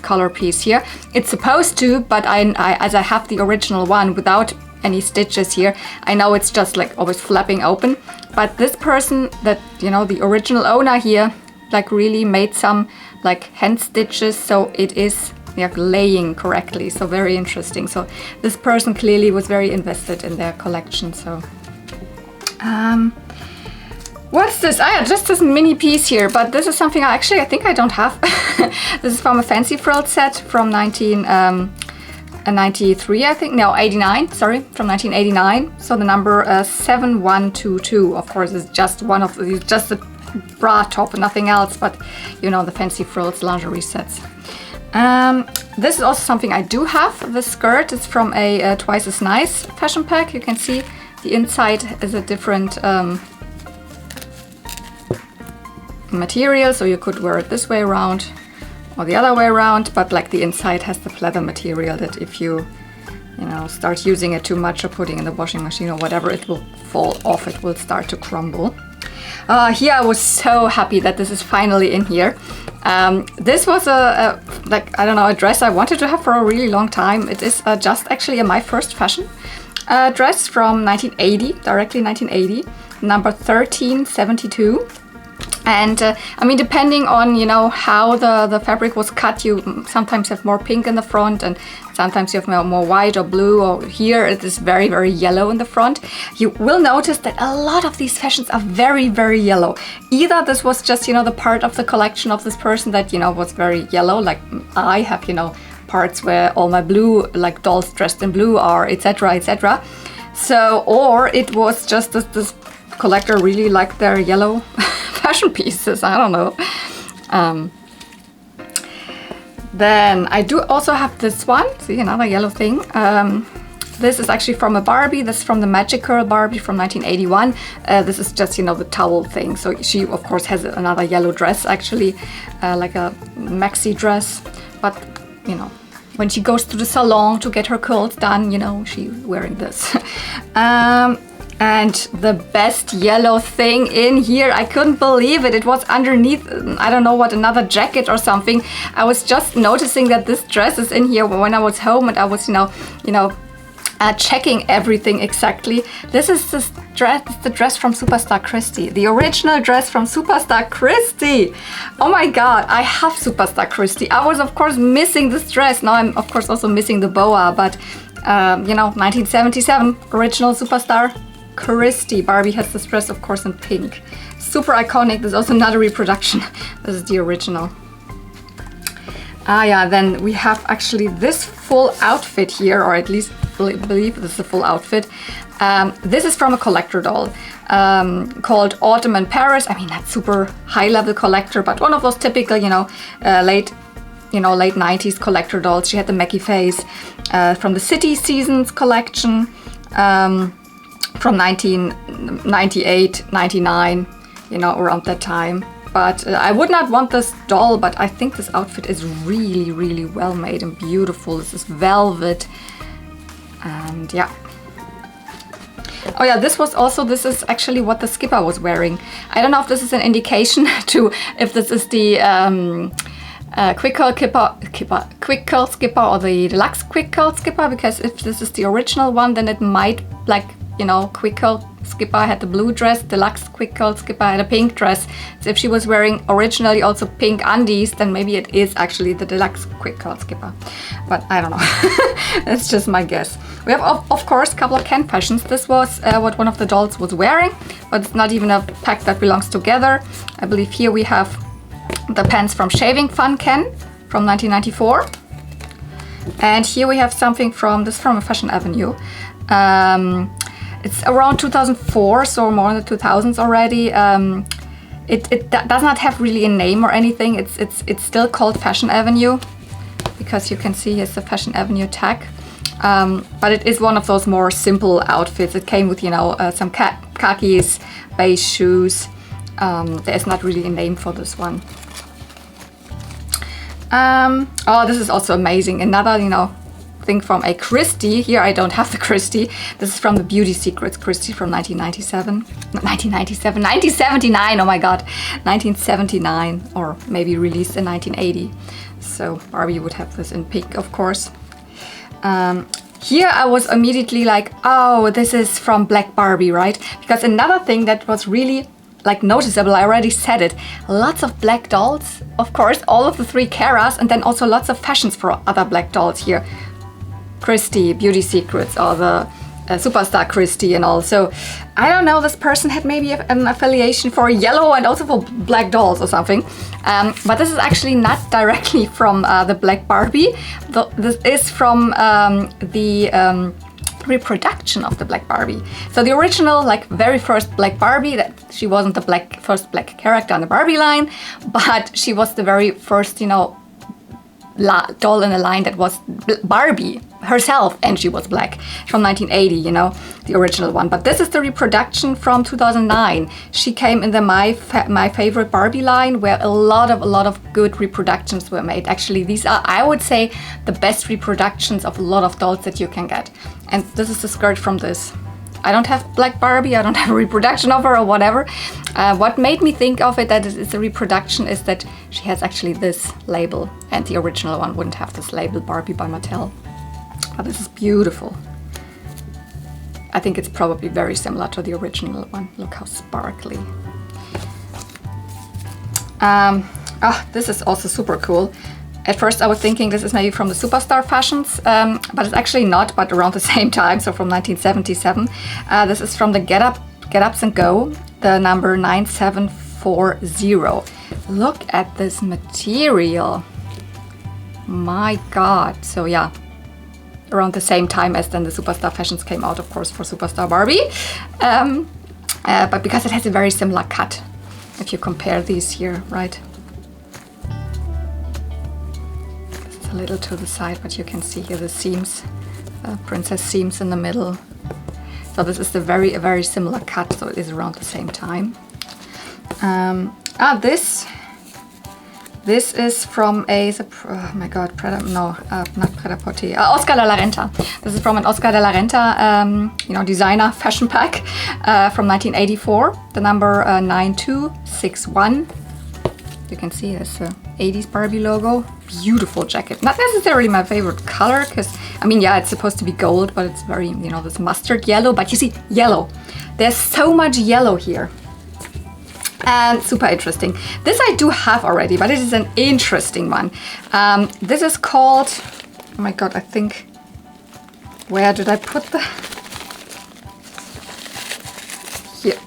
color piece here. It's supposed to, but as I have the original one without any stitches here, I know it's just like always flapping open. But this person that, you know, the original owner here, like really made some like hand stitches, so it is like laying correctly. So very interesting. So this person clearly was very invested in their collection. So what's this? Just this mini piece here, but this is something I think I don't have. This is from a fancy frilled set from 1993, I think. No, 89, sorry, from 1989. So the number 7122, of course, is just one of these, just a bra top and nothing else, but you know, the fancy frills lingerie sets. This is also something I do have. The skirt is from a Twice as Nice fashion pack. You can see the inside is a different material, so you could wear it this way around or the other way around, but like the inside has the pleather material that if you start using it too much or putting in the washing machine or whatever, it will fall off, it will start to crumble. Here I was so happy that this is finally in here. This was a dress I wanted to have for a really long time. It is just actually my first fashion dress from 1980, directly 1980, number 1372. And I mean, depending on, you know, how the fabric was cut, you sometimes have more pink in the front and sometimes you have more white or blue, or here it is very, very yellow in the front. You will notice that a lot of these fashions are very, very yellow. Either this was just, you know, the part of the collection of this person that, you know, was very yellow, like I have, you know, parts where all my blue, like dolls dressed in blue are, etc., etc. So, or it was just this collector really liked their yellow fashion pieces, I don't know. Then I do also have this one, see, another yellow thing. This is actually from a Barbie. This is from the Magical Barbie from 1981. This is just, you know, the towel thing. So she, of course, has another yellow dress, actually, like a maxi dress. But, you know, when she goes to the salon to get her curls done, you know, she's wearing this. And the best yellow thing in here, I couldn't believe it. It was underneath, I don't know what, another jacket or something. I was just noticing that this dress is in here when I was home and I was, checking everything exactly. This is the dress from Superstar Christie, the original dress from Superstar Christie. Oh my God, I have Superstar Christie. I was, of course, missing this dress. Now I'm, of course, also missing the boa, but 1977, original Superstar Christie. Barbie has this dress, of course, in pink. Super iconic. There's also another reproduction. This is the original. Then we have actually this full outfit here, or at least believe this is a full outfit. This is from a collector doll called Autumn in Paris. I mean, that's super high-level collector, but one of those typical, late 90s collector dolls. She had the Mackie face from the City Seasons collection. From 1998, 99, around that time. But I would not want this doll, but I think this outfit is really, really well made and beautiful. This is velvet, and yeah. Oh yeah, this is actually what the skipper was wearing. I don't know if this is an indication to if this is the quick curl skipper or the deluxe quick curl skipper, because if this is the original one, then it might, quick curl skipper had the blue dress, deluxe quick curl skipper had a pink dress. So if she was wearing originally also pink undies, then maybe it is actually the deluxe quick curl skipper. But I don't know. That's just my guess. We have, of course, a couple of Ken fashions. This was what one of the dolls was wearing, but it's not even a pack that belongs together. I believe here we have the pants from Shaving Fun Ken from 1994. And here we have something from a Fashion Avenue. It's around 2004, so more in the 2000s already. It does not have really a name or anything. It's still called Fashion Avenue, because you can see here's the Fashion Avenue tag. But it is one of those more simple outfits. It came with, some khakis, beige shoes. There's not really a name for this one. Oh, this is also amazing. Another, you know, thing from a Christie. Here I don't have the Christie. This is from the Beauty Secrets Christie from 1997. 1979, oh my god. 1979, or maybe released in 1980. So Barbie would have this in pink, of course. Here I was immediately like, oh, this is from Black Barbie, right? Because another thing that was really like noticeable, I already said it, lots of black dolls, of course, all of the 3 Caras, and then also lots of fashions for other black dolls here. Christie, Beauty Secrets, or the Superstar Christie and all. So I don't know, this person had maybe an affiliation for yellow and also for black dolls or something. But this is actually not directly from the Black Barbie. This is from the reproduction of the Black Barbie. So the original, like very first Black Barbie, that she wasn't the first black character on the Barbie line, but she was the very first, you know, doll in a line that was Barbie herself, and she was black, from 1980, you know, the original one. But this is the reproduction from 2009. She came in the My Favorite Barbie line, where a lot of good reproductions were made. Actually, these are, I would say, the best reproductions of a lot of dolls that you can get. And this is the skirt from this. I don't have Black Barbie, I don't have a reproduction of her or whatever. What made me think of it that it's a reproduction is that she has actually this label, and the original one wouldn't have this label, Barbie by Mattel. But this is beautiful. I think it's probably very similar to the original one. Look how sparkly. This is also super cool. At first I was thinking this is maybe from the Superstar fashions, but it's actually not, but around the same time, so from 1977. This is from the Get Ups and Go, the number 9740. Look at this material. My god. So yeah, around the same time as then the Superstar fashions came out, of course, for Superstar Barbie. But because it has a very similar cut, if you compare these here, right? A little to the side, but you can see here the seams, princess seams in the middle. So this is a very similar cut, so it is around the same time. This is from a, oh my god, not Prêt-à-Porter, Oscar de la Renta. This is from an Oscar de la Renta, you know, designer fashion pack from 1984, the number 9261. You can see there's the 80s Barbie logo. Beautiful jacket. Not necessarily my favorite color, because, I mean, yeah, it's supposed to be gold, but it's very, you know, this mustard yellow. But you see, yellow. There's so much yellow here. And super interesting. This I do have already, but it is an interesting one. This is called, oh my god, I think, where did I put the... Here.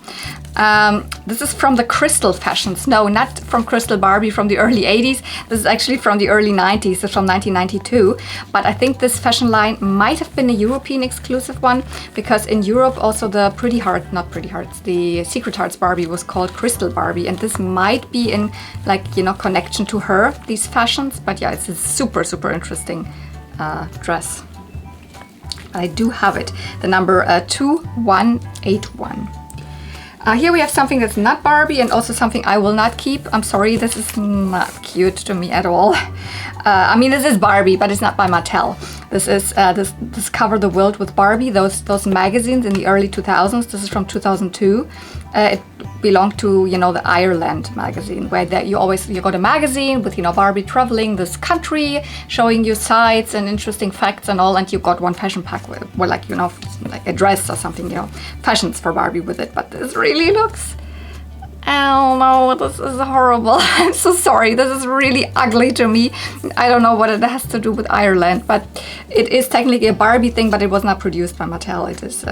This is from the Crystal fashions. No, not from Crystal Barbie from the early 80s. This is actually from the early 90s, it's from 1992. But I think this fashion line might have been a European exclusive one, because in Europe also the the Secret Hearts Barbie was called Crystal Barbie, and this might be in, like, you know, connection to her, these fashions. But yeah, it's a super interesting dress. I do have it, the number 2181. Here we have something that's not Barbie, and also something I will not keep. I'm sorry, this is not cute to me at all. I mean, this is Barbie, but it's not by Mattel. This is this Discover the World with Barbie, those magazines in the early 2000s. This is from 2002. It belonged to, you know, the Ireland magazine, where you got a magazine with, you know, Barbie traveling this country, showing you sights and interesting facts and all, and you got one fashion pack with, like, you know, like a dress or something, you know, fashions for Barbie with it. But this really looks, oh no, this is horrible. I'm so sorry, this is really ugly to me. I don't know what it has to do with Ireland, but it is technically a Barbie thing, but it was not produced by Mattel. It is,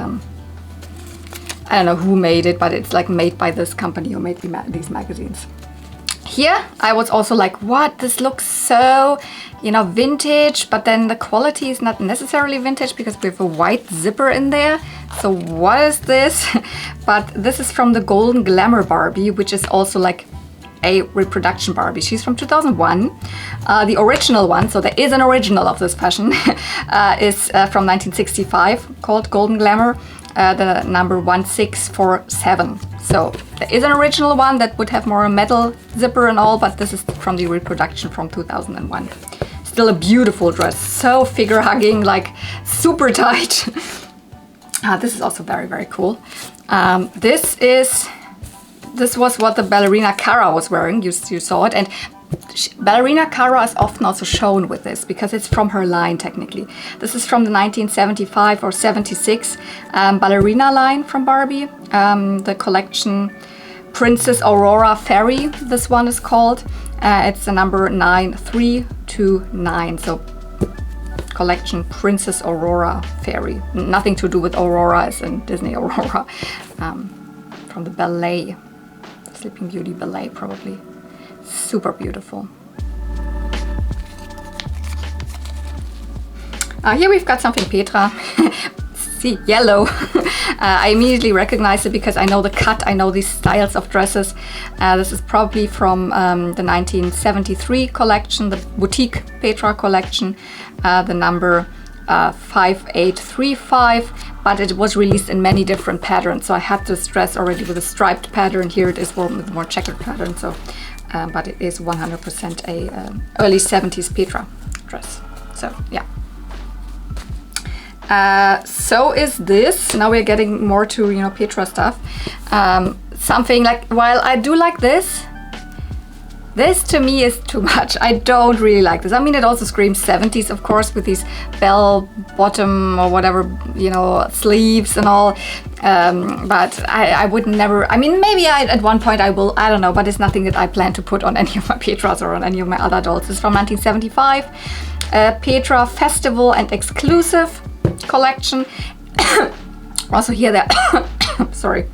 I don't know who made it, but it's like made by this company who made these magazines. Here, I was also like, what? This looks so, you know, vintage, but then the quality is not necessarily vintage because we have a white zipper in there. So what is this? But this is from the Golden Glamour Barbie, which is also like a reproduction Barbie. She's from 2001. The original one, so there is an original of this fashion, is from 1965, called Golden Glamour. the number 1647. So there is an original one that would have more metal zipper and all, but this is from the reproduction from 2001. Still a beautiful dress, so figure hugging, like super tight. This is also very, very cool. This was what the ballerina Cara was wearing. You saw it, and ballerina Cara is often also shown with this because it's from her line technically. This is from the 1975 or 76 ballerina line from Barbie. The collection Princess Aurora Fairy, this one is called. It's the number 9329. So collection Princess Aurora Fairy. Nothing to do with Aurora as in Disney Aurora. From the ballet. Sleeping Beauty ballet probably. Super beautiful. Here we've got something Petra. See, yellow. I immediately recognize it because I know the cut, I know these styles of dresses. This is probably from the 1973 collection, the boutique Petra collection, the number 5835, but it was released in many different patterns. So I had this dress already with a striped pattern. Here it is with more checkered pattern. So, but it is 100% a early 70s Petra dress. So yeah. So is this. Now we're getting more to, you know, Petra stuff. Something like, while I do like this to me is too much. I don't really like this. I mean, it also screams 70s, of course, with these bell bottom or whatever, you know, sleeves and all. But I would never, I mean, maybe at one point I will, I don't know, but it's nothing that I plan to put on any of my Petras or on any of my other dolls. It's from 1975. Petra Festival and Exclusive collection. Also here there, sorry,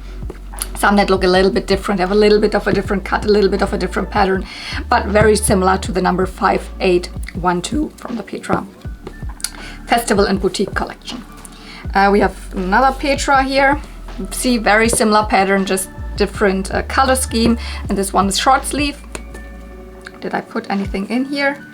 some that look a little bit different, have a little bit of a different cut, a little bit of a different pattern, but very similar to the number 5812 from the Petra Festival and Boutique collection. We have another Petra here. See, very similar pattern, just different color scheme, and this one is short sleeve. Did I put anything in here?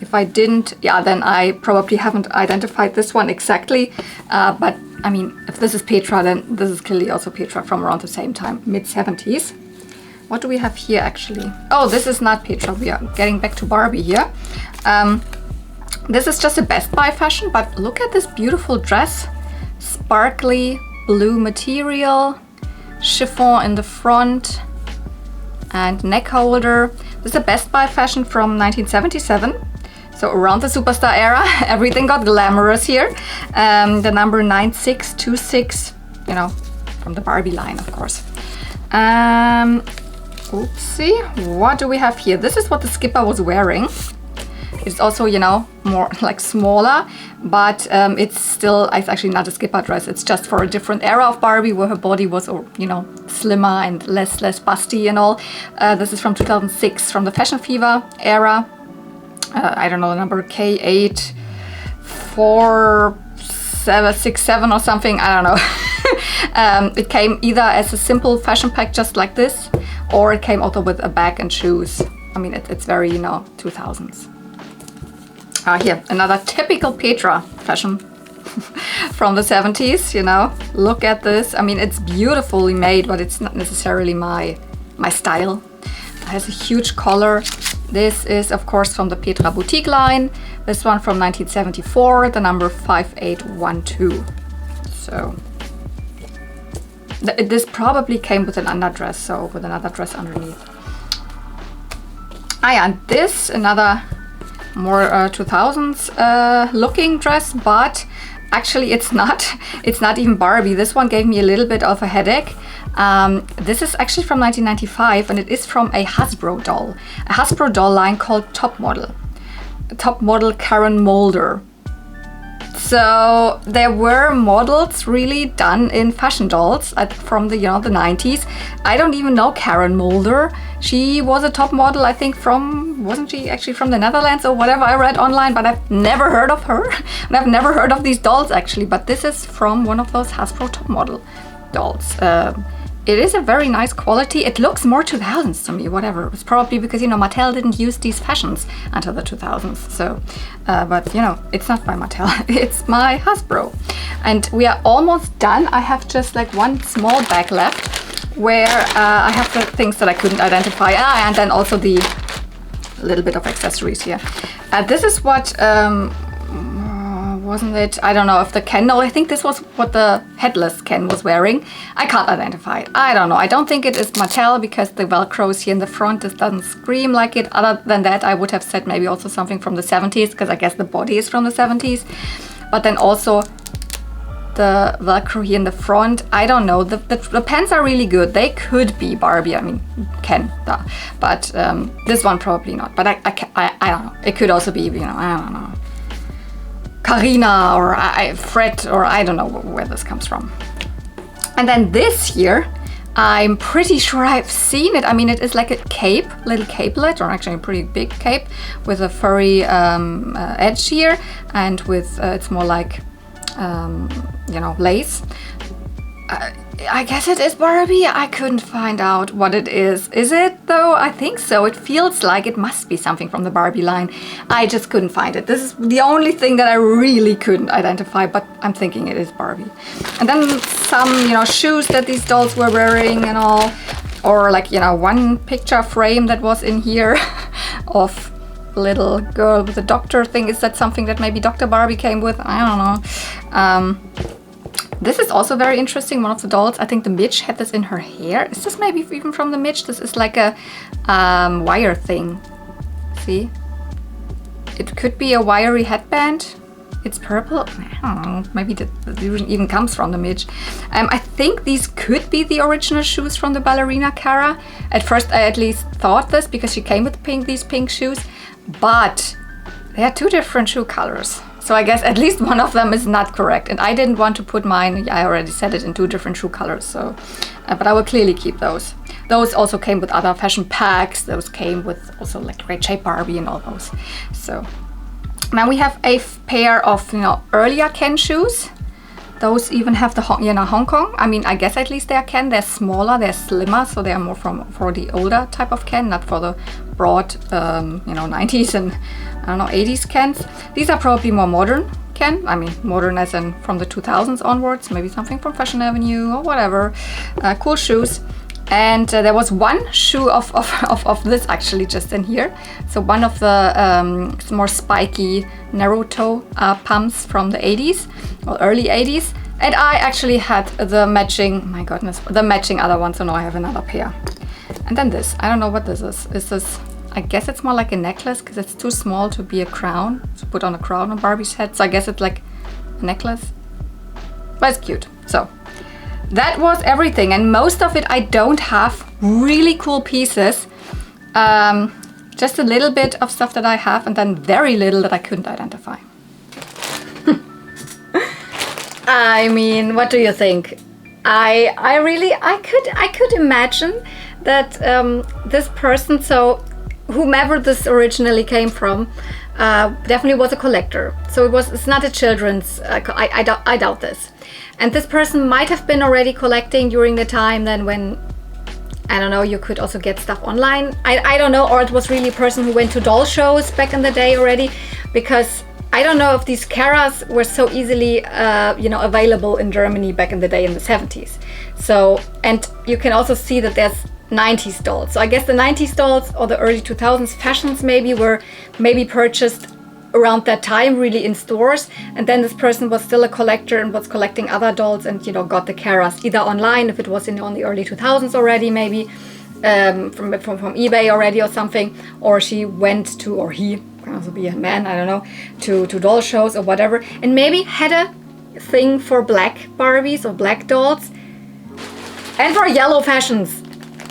If I didn't, yeah, then I probably haven't identified this one exactly. But I mean, if this is Petra, then this is clearly also Petra from around the same time, mid-70s. What do we have here actually? Oh, this is not Petra. We are getting back to Barbie here. This is just a Best Buy fashion, but look at this beautiful dress. Sparkly blue material, chiffon in the front, and neck holder. This is a Best Buy fashion from 1977. So around the superstar era, everything got glamorous here. The number 9626, you know, from the Barbie line, of course. Oopsie, what do we have here? This is what the skipper was wearing. It's also, you know, more like smaller, but it's actually not a skipper dress. It's just for a different era of Barbie where her body was, you know, slimmer and less busty and all. This is from 2006, from the Fashion Fever era. I don't know, the number K84767 or something, I don't know. It came either as a simple fashion pack just like this, or it came also with a bag and shoes. I mean, it's very, you know, 2000s. Here, another typical Petra fashion from the 70s, you know. Look at this. I mean, it's beautifully made, but it's not necessarily my style. It has a huge collar. This is, of course, from the Petra Boutique line. This one from 1974, the number 5812. So this probably came with an underdress, so with another dress underneath. And this, another more 2000s looking dress, but actually it's not even Barbie. This one gave me a little bit of a headache. This is actually from 1995, and it is from a Hasbro doll line called Top Model Karen Molder. So there were models really done in fashion dolls from the, you know, the 90s. I don't even know Karen Molder. She was a top model, I think, wasn't she actually from the Netherlands or whatever I read online, but I've never heard of her. And I've never heard of these dolls actually, but this is from one of those Hasbro top model dolls. It is a very nice quality. It looks more 2000s to me, whatever. It's probably because, you know, Mattel didn't use these fashions until the 2000s. So, but, you know, it's not by Mattel. It's my Hasbro. And we are almost done. I have just like one small bag left where I have the things that I couldn't identify. And then also the little bit of accessories here. This is what, wasn't it? I don't know if the Ken, no, I think this was what the headless Ken was wearing. I can't identify it. I don't know. I don't think it is Mattel because the Velcros here in the front, this doesn't scream like it. Other than that, I would have said maybe also something from the 70s because I guess the body is from the 70s. But then also the Velcro here in the front, I don't know. The pants are really good. They could be Barbie, I mean, Ken, duh. But this one probably not. But I don't know. It could also be, you know, I don't know, Karina or Fred, or I don't know where this comes from. And then this here, I'm pretty sure I've seen it. I mean, it is like a cape, little capelet, or actually a pretty big cape with a furry edge here, and with it's more like you know, lace. I guess it is Barbie. I couldn't find out what it is. Is it though? I think so. It feels like it must be something from the Barbie line. I just couldn't find it. This is the only thing that I really couldn't identify, but I'm thinking it is Barbie. And then some, you know, shoes that these dolls were wearing and all, or like, you know, one picture frame that was in here of little girl with a doctor thing. Is that something that maybe Dr. Barbie came with? I don't know. This is also very interesting, one of the dolls. I think the Mitch had this in her hair. Is this maybe even from the Mitch? This is like a wire thing. See? It could be a wiry headband. It's purple. I don't know. Maybe that even comes from the Mitch. I think these could be the original shoes from the ballerina Cara. At first I at least thought this because she came with these pink shoes. But they are two different shoe colors. So I guess at least one of them is not correct. And I didn't want to put mine, I already said it, in two different shoe colors. So, but I will clearly keep those. Those also came with other fashion packs. Those came with also like Great Shape Barbie and all those. So now we have a pair of, you know, earlier Ken shoes. Those even have the, you know, Hong Kong. I mean, I guess at least they're Ken. They're smaller, they're slimmer, so they're more for the older type of Ken, not for the broad, you know, 90s and I don't know, 80s Kens. These are probably more modern Ken. I mean, modern as in from the 2000s onwards, maybe something from Fashion Avenue or whatever. Cool shoes. And there was one shoe of this actually just in here. So one of the more spiky narrow toe pumps from the 80s or early 80s. And I actually had the matching, my goodness, the matching other one. So now I have another pair. And then this, I don't know what this is. Is this, I guess it's more like a necklace because it's too small to be a crown, to put on a crown on Barbie's head. So I guess it's like a necklace, but it's cute. So that was everything, and most of it I don't have really cool pieces. Just a little bit of stuff that I have, and then very little that I couldn't identify. I mean, what do you think? I could imagine that this person, so whomever this originally came from, definitely was a collector. So it's not a children's. I doubt this. And this person might have been already collecting during the time then when, I don't know, you could also get stuff online. I don't know, or it was really a person who went to doll shows back in the day already, because I don't know if these Caras were so easily, you know, available in Germany back in the day in the 70s. So, and you can also see that there's 90s dolls. So I guess the 90s dolls or the early 2000s fashions maybe were purchased around that time really in stores, and then this person was still a collector and was collecting other dolls and, you know, got the Caras either online if it was on the early 2000s already, maybe from eBay already or something, or she went to, or he can also be a man, I don't know, to doll shows or whatever, and maybe had a thing for black Barbies or black dolls and for yellow fashions.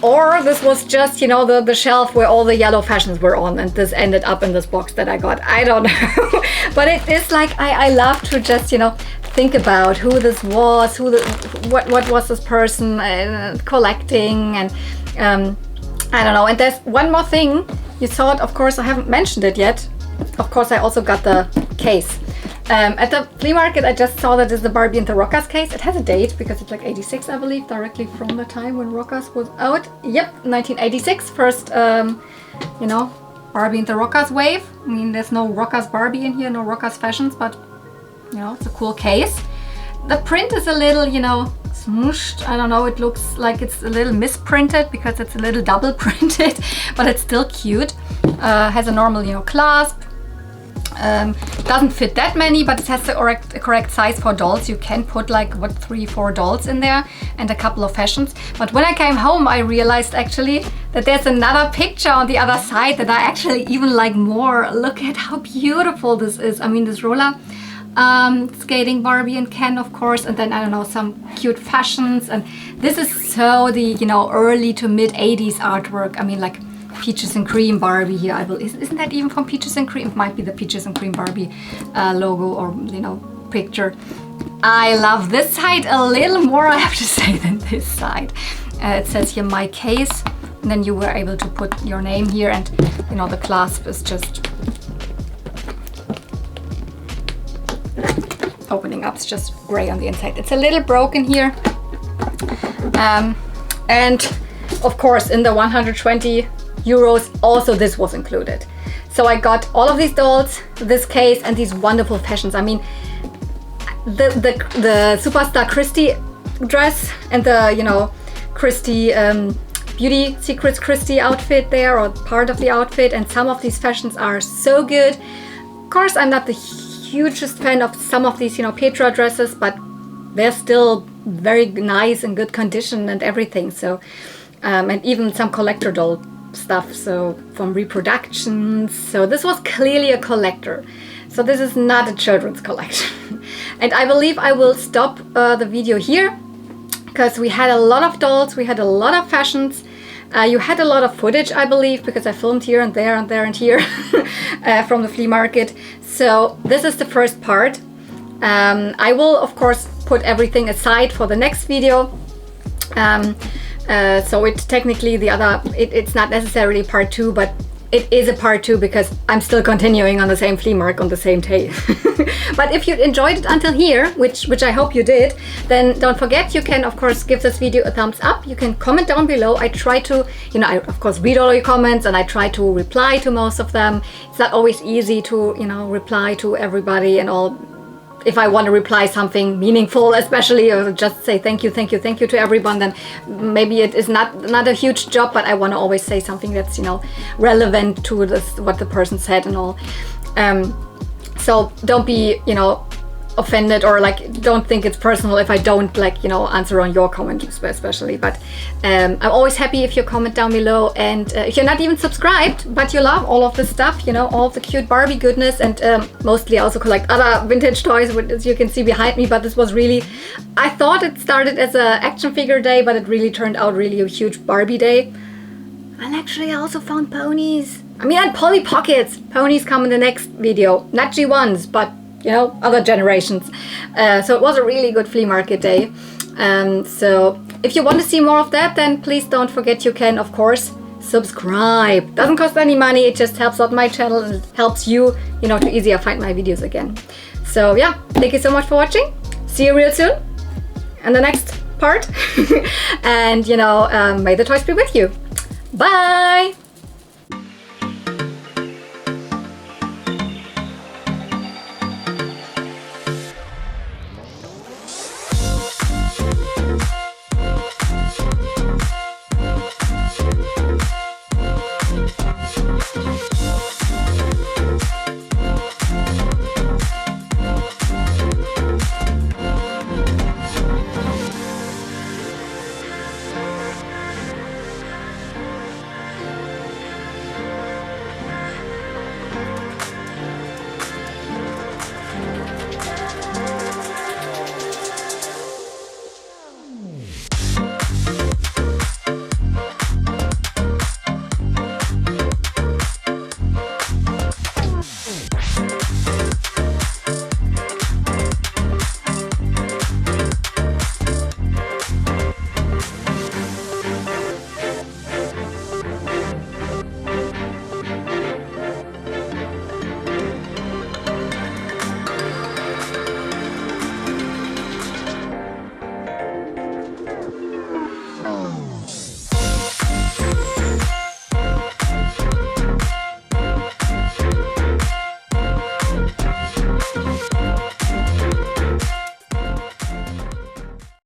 Or this was just, you know, the shelf where all the yellow fashions were on, and this ended up in this box that I got. I don't know. But it is like, I love to just, you know, think about who this was, what was this person collecting, and I don't know. And there's one more thing. You saw it, of course, I haven't mentioned it yet. Of course, I also got the case. At the flea market, I just saw that it's the Barbie and the Rockers case. It has a date because it's like 86, I believe, directly from the time when Rockers was out. Yep, 1986, first, you know, Barbie and the Rockers wave. I mean, there's no Rockers Barbie in here, no Rockers fashions, but, you know, it's a cool case. the print is a little, you know, smooshed. I don't know, it looks like it's a little misprinted because it's a little double printed, but it's still cute. Has a normal, you know, clasp. Doesn't fit that many, but it has the correct size for dolls. You can put like, what, 3-4 dolls in there and a couple of fashions. But when I came home, I realized actually that there's another picture on the other side that I actually even like more. Look at how beautiful this is. I mean, this roller skating Barbie and Ken, of course, and then I don't know, some cute fashions. And this is so the, you know, early to mid 80s artwork. I mean, like Peaches and Cream Barbie here, I believe. Isn't that even from Peaches and Cream? It might be the Peaches and Cream Barbie logo or, you know, picture. I love this side a little more, I have to say, than this side. It says here, my case, and then you were able to put your name here, and, you know, the clasp is just opening up. It's just gray on the inside. It's a little broken here. And of course, in the 120 euros, also this was included. So I got all of these dolls, this case, and these wonderful fashions. I mean, the Superstar Christie dress and the, you know, Christie Beauty Secrets Christie outfit there, or part of the outfit, and some of these fashions are so good. Of course, I'm not the hugest fan of some of these, you know, Petra dresses, but they're still very nice and good condition and everything. So, and even some collector doll stuff, so from reproductions. So this was clearly a collector. So this is not a children's collection. And I believe I will stop the video here, because we had a lot of dolls, we had a lot of fashions. You had a lot of footage, I believe, because I filmed here and there and there and here from the flea market. So this is the first part. I will, of course, put everything aside for the next video. So it technically, it's not necessarily part 2, but it is a part 2 because I'm still continuing on the same flea market on the same day. But if you enjoyed it until here, which I hope you did, then don't forget, you can of course give this video a thumbs up. You can comment down below. I try to, you know, I of course read all your comments and I try to reply to most of them. It's not always easy to, you know, reply to everybody and all. If I want to reply something meaningful, especially, or just say thank you to everyone, then maybe it is not a huge job, but I want to always say something that's, you know, relevant to this, what the person said and all. So don't be, you know, offended, or like don't think it's personal if I don't, like, you know, answer on your comment especially. But I'm always happy if you comment down below, and if you're not even subscribed but you love all of this stuff, you know, all of the cute Barbie goodness, and mostly I also collect other vintage toys, as you can see behind me. But this was really, I thought it started as a action figure day, but it really turned out really a huge Barbie day. And actually I also found ponies. I mean, and Polly Pockets. Ponies come in the next video, not G1s, but, you know, other generations. So it was a really good flea market day. So if you want to see more of that, then please don't forget, you can of course subscribe. Doesn't cost any money, it just helps out my channel and helps you, you know, to easier find my videos again. So yeah, thank you so much for watching. See you real soon in the next part. And, you know, may the toys be with you. Bye!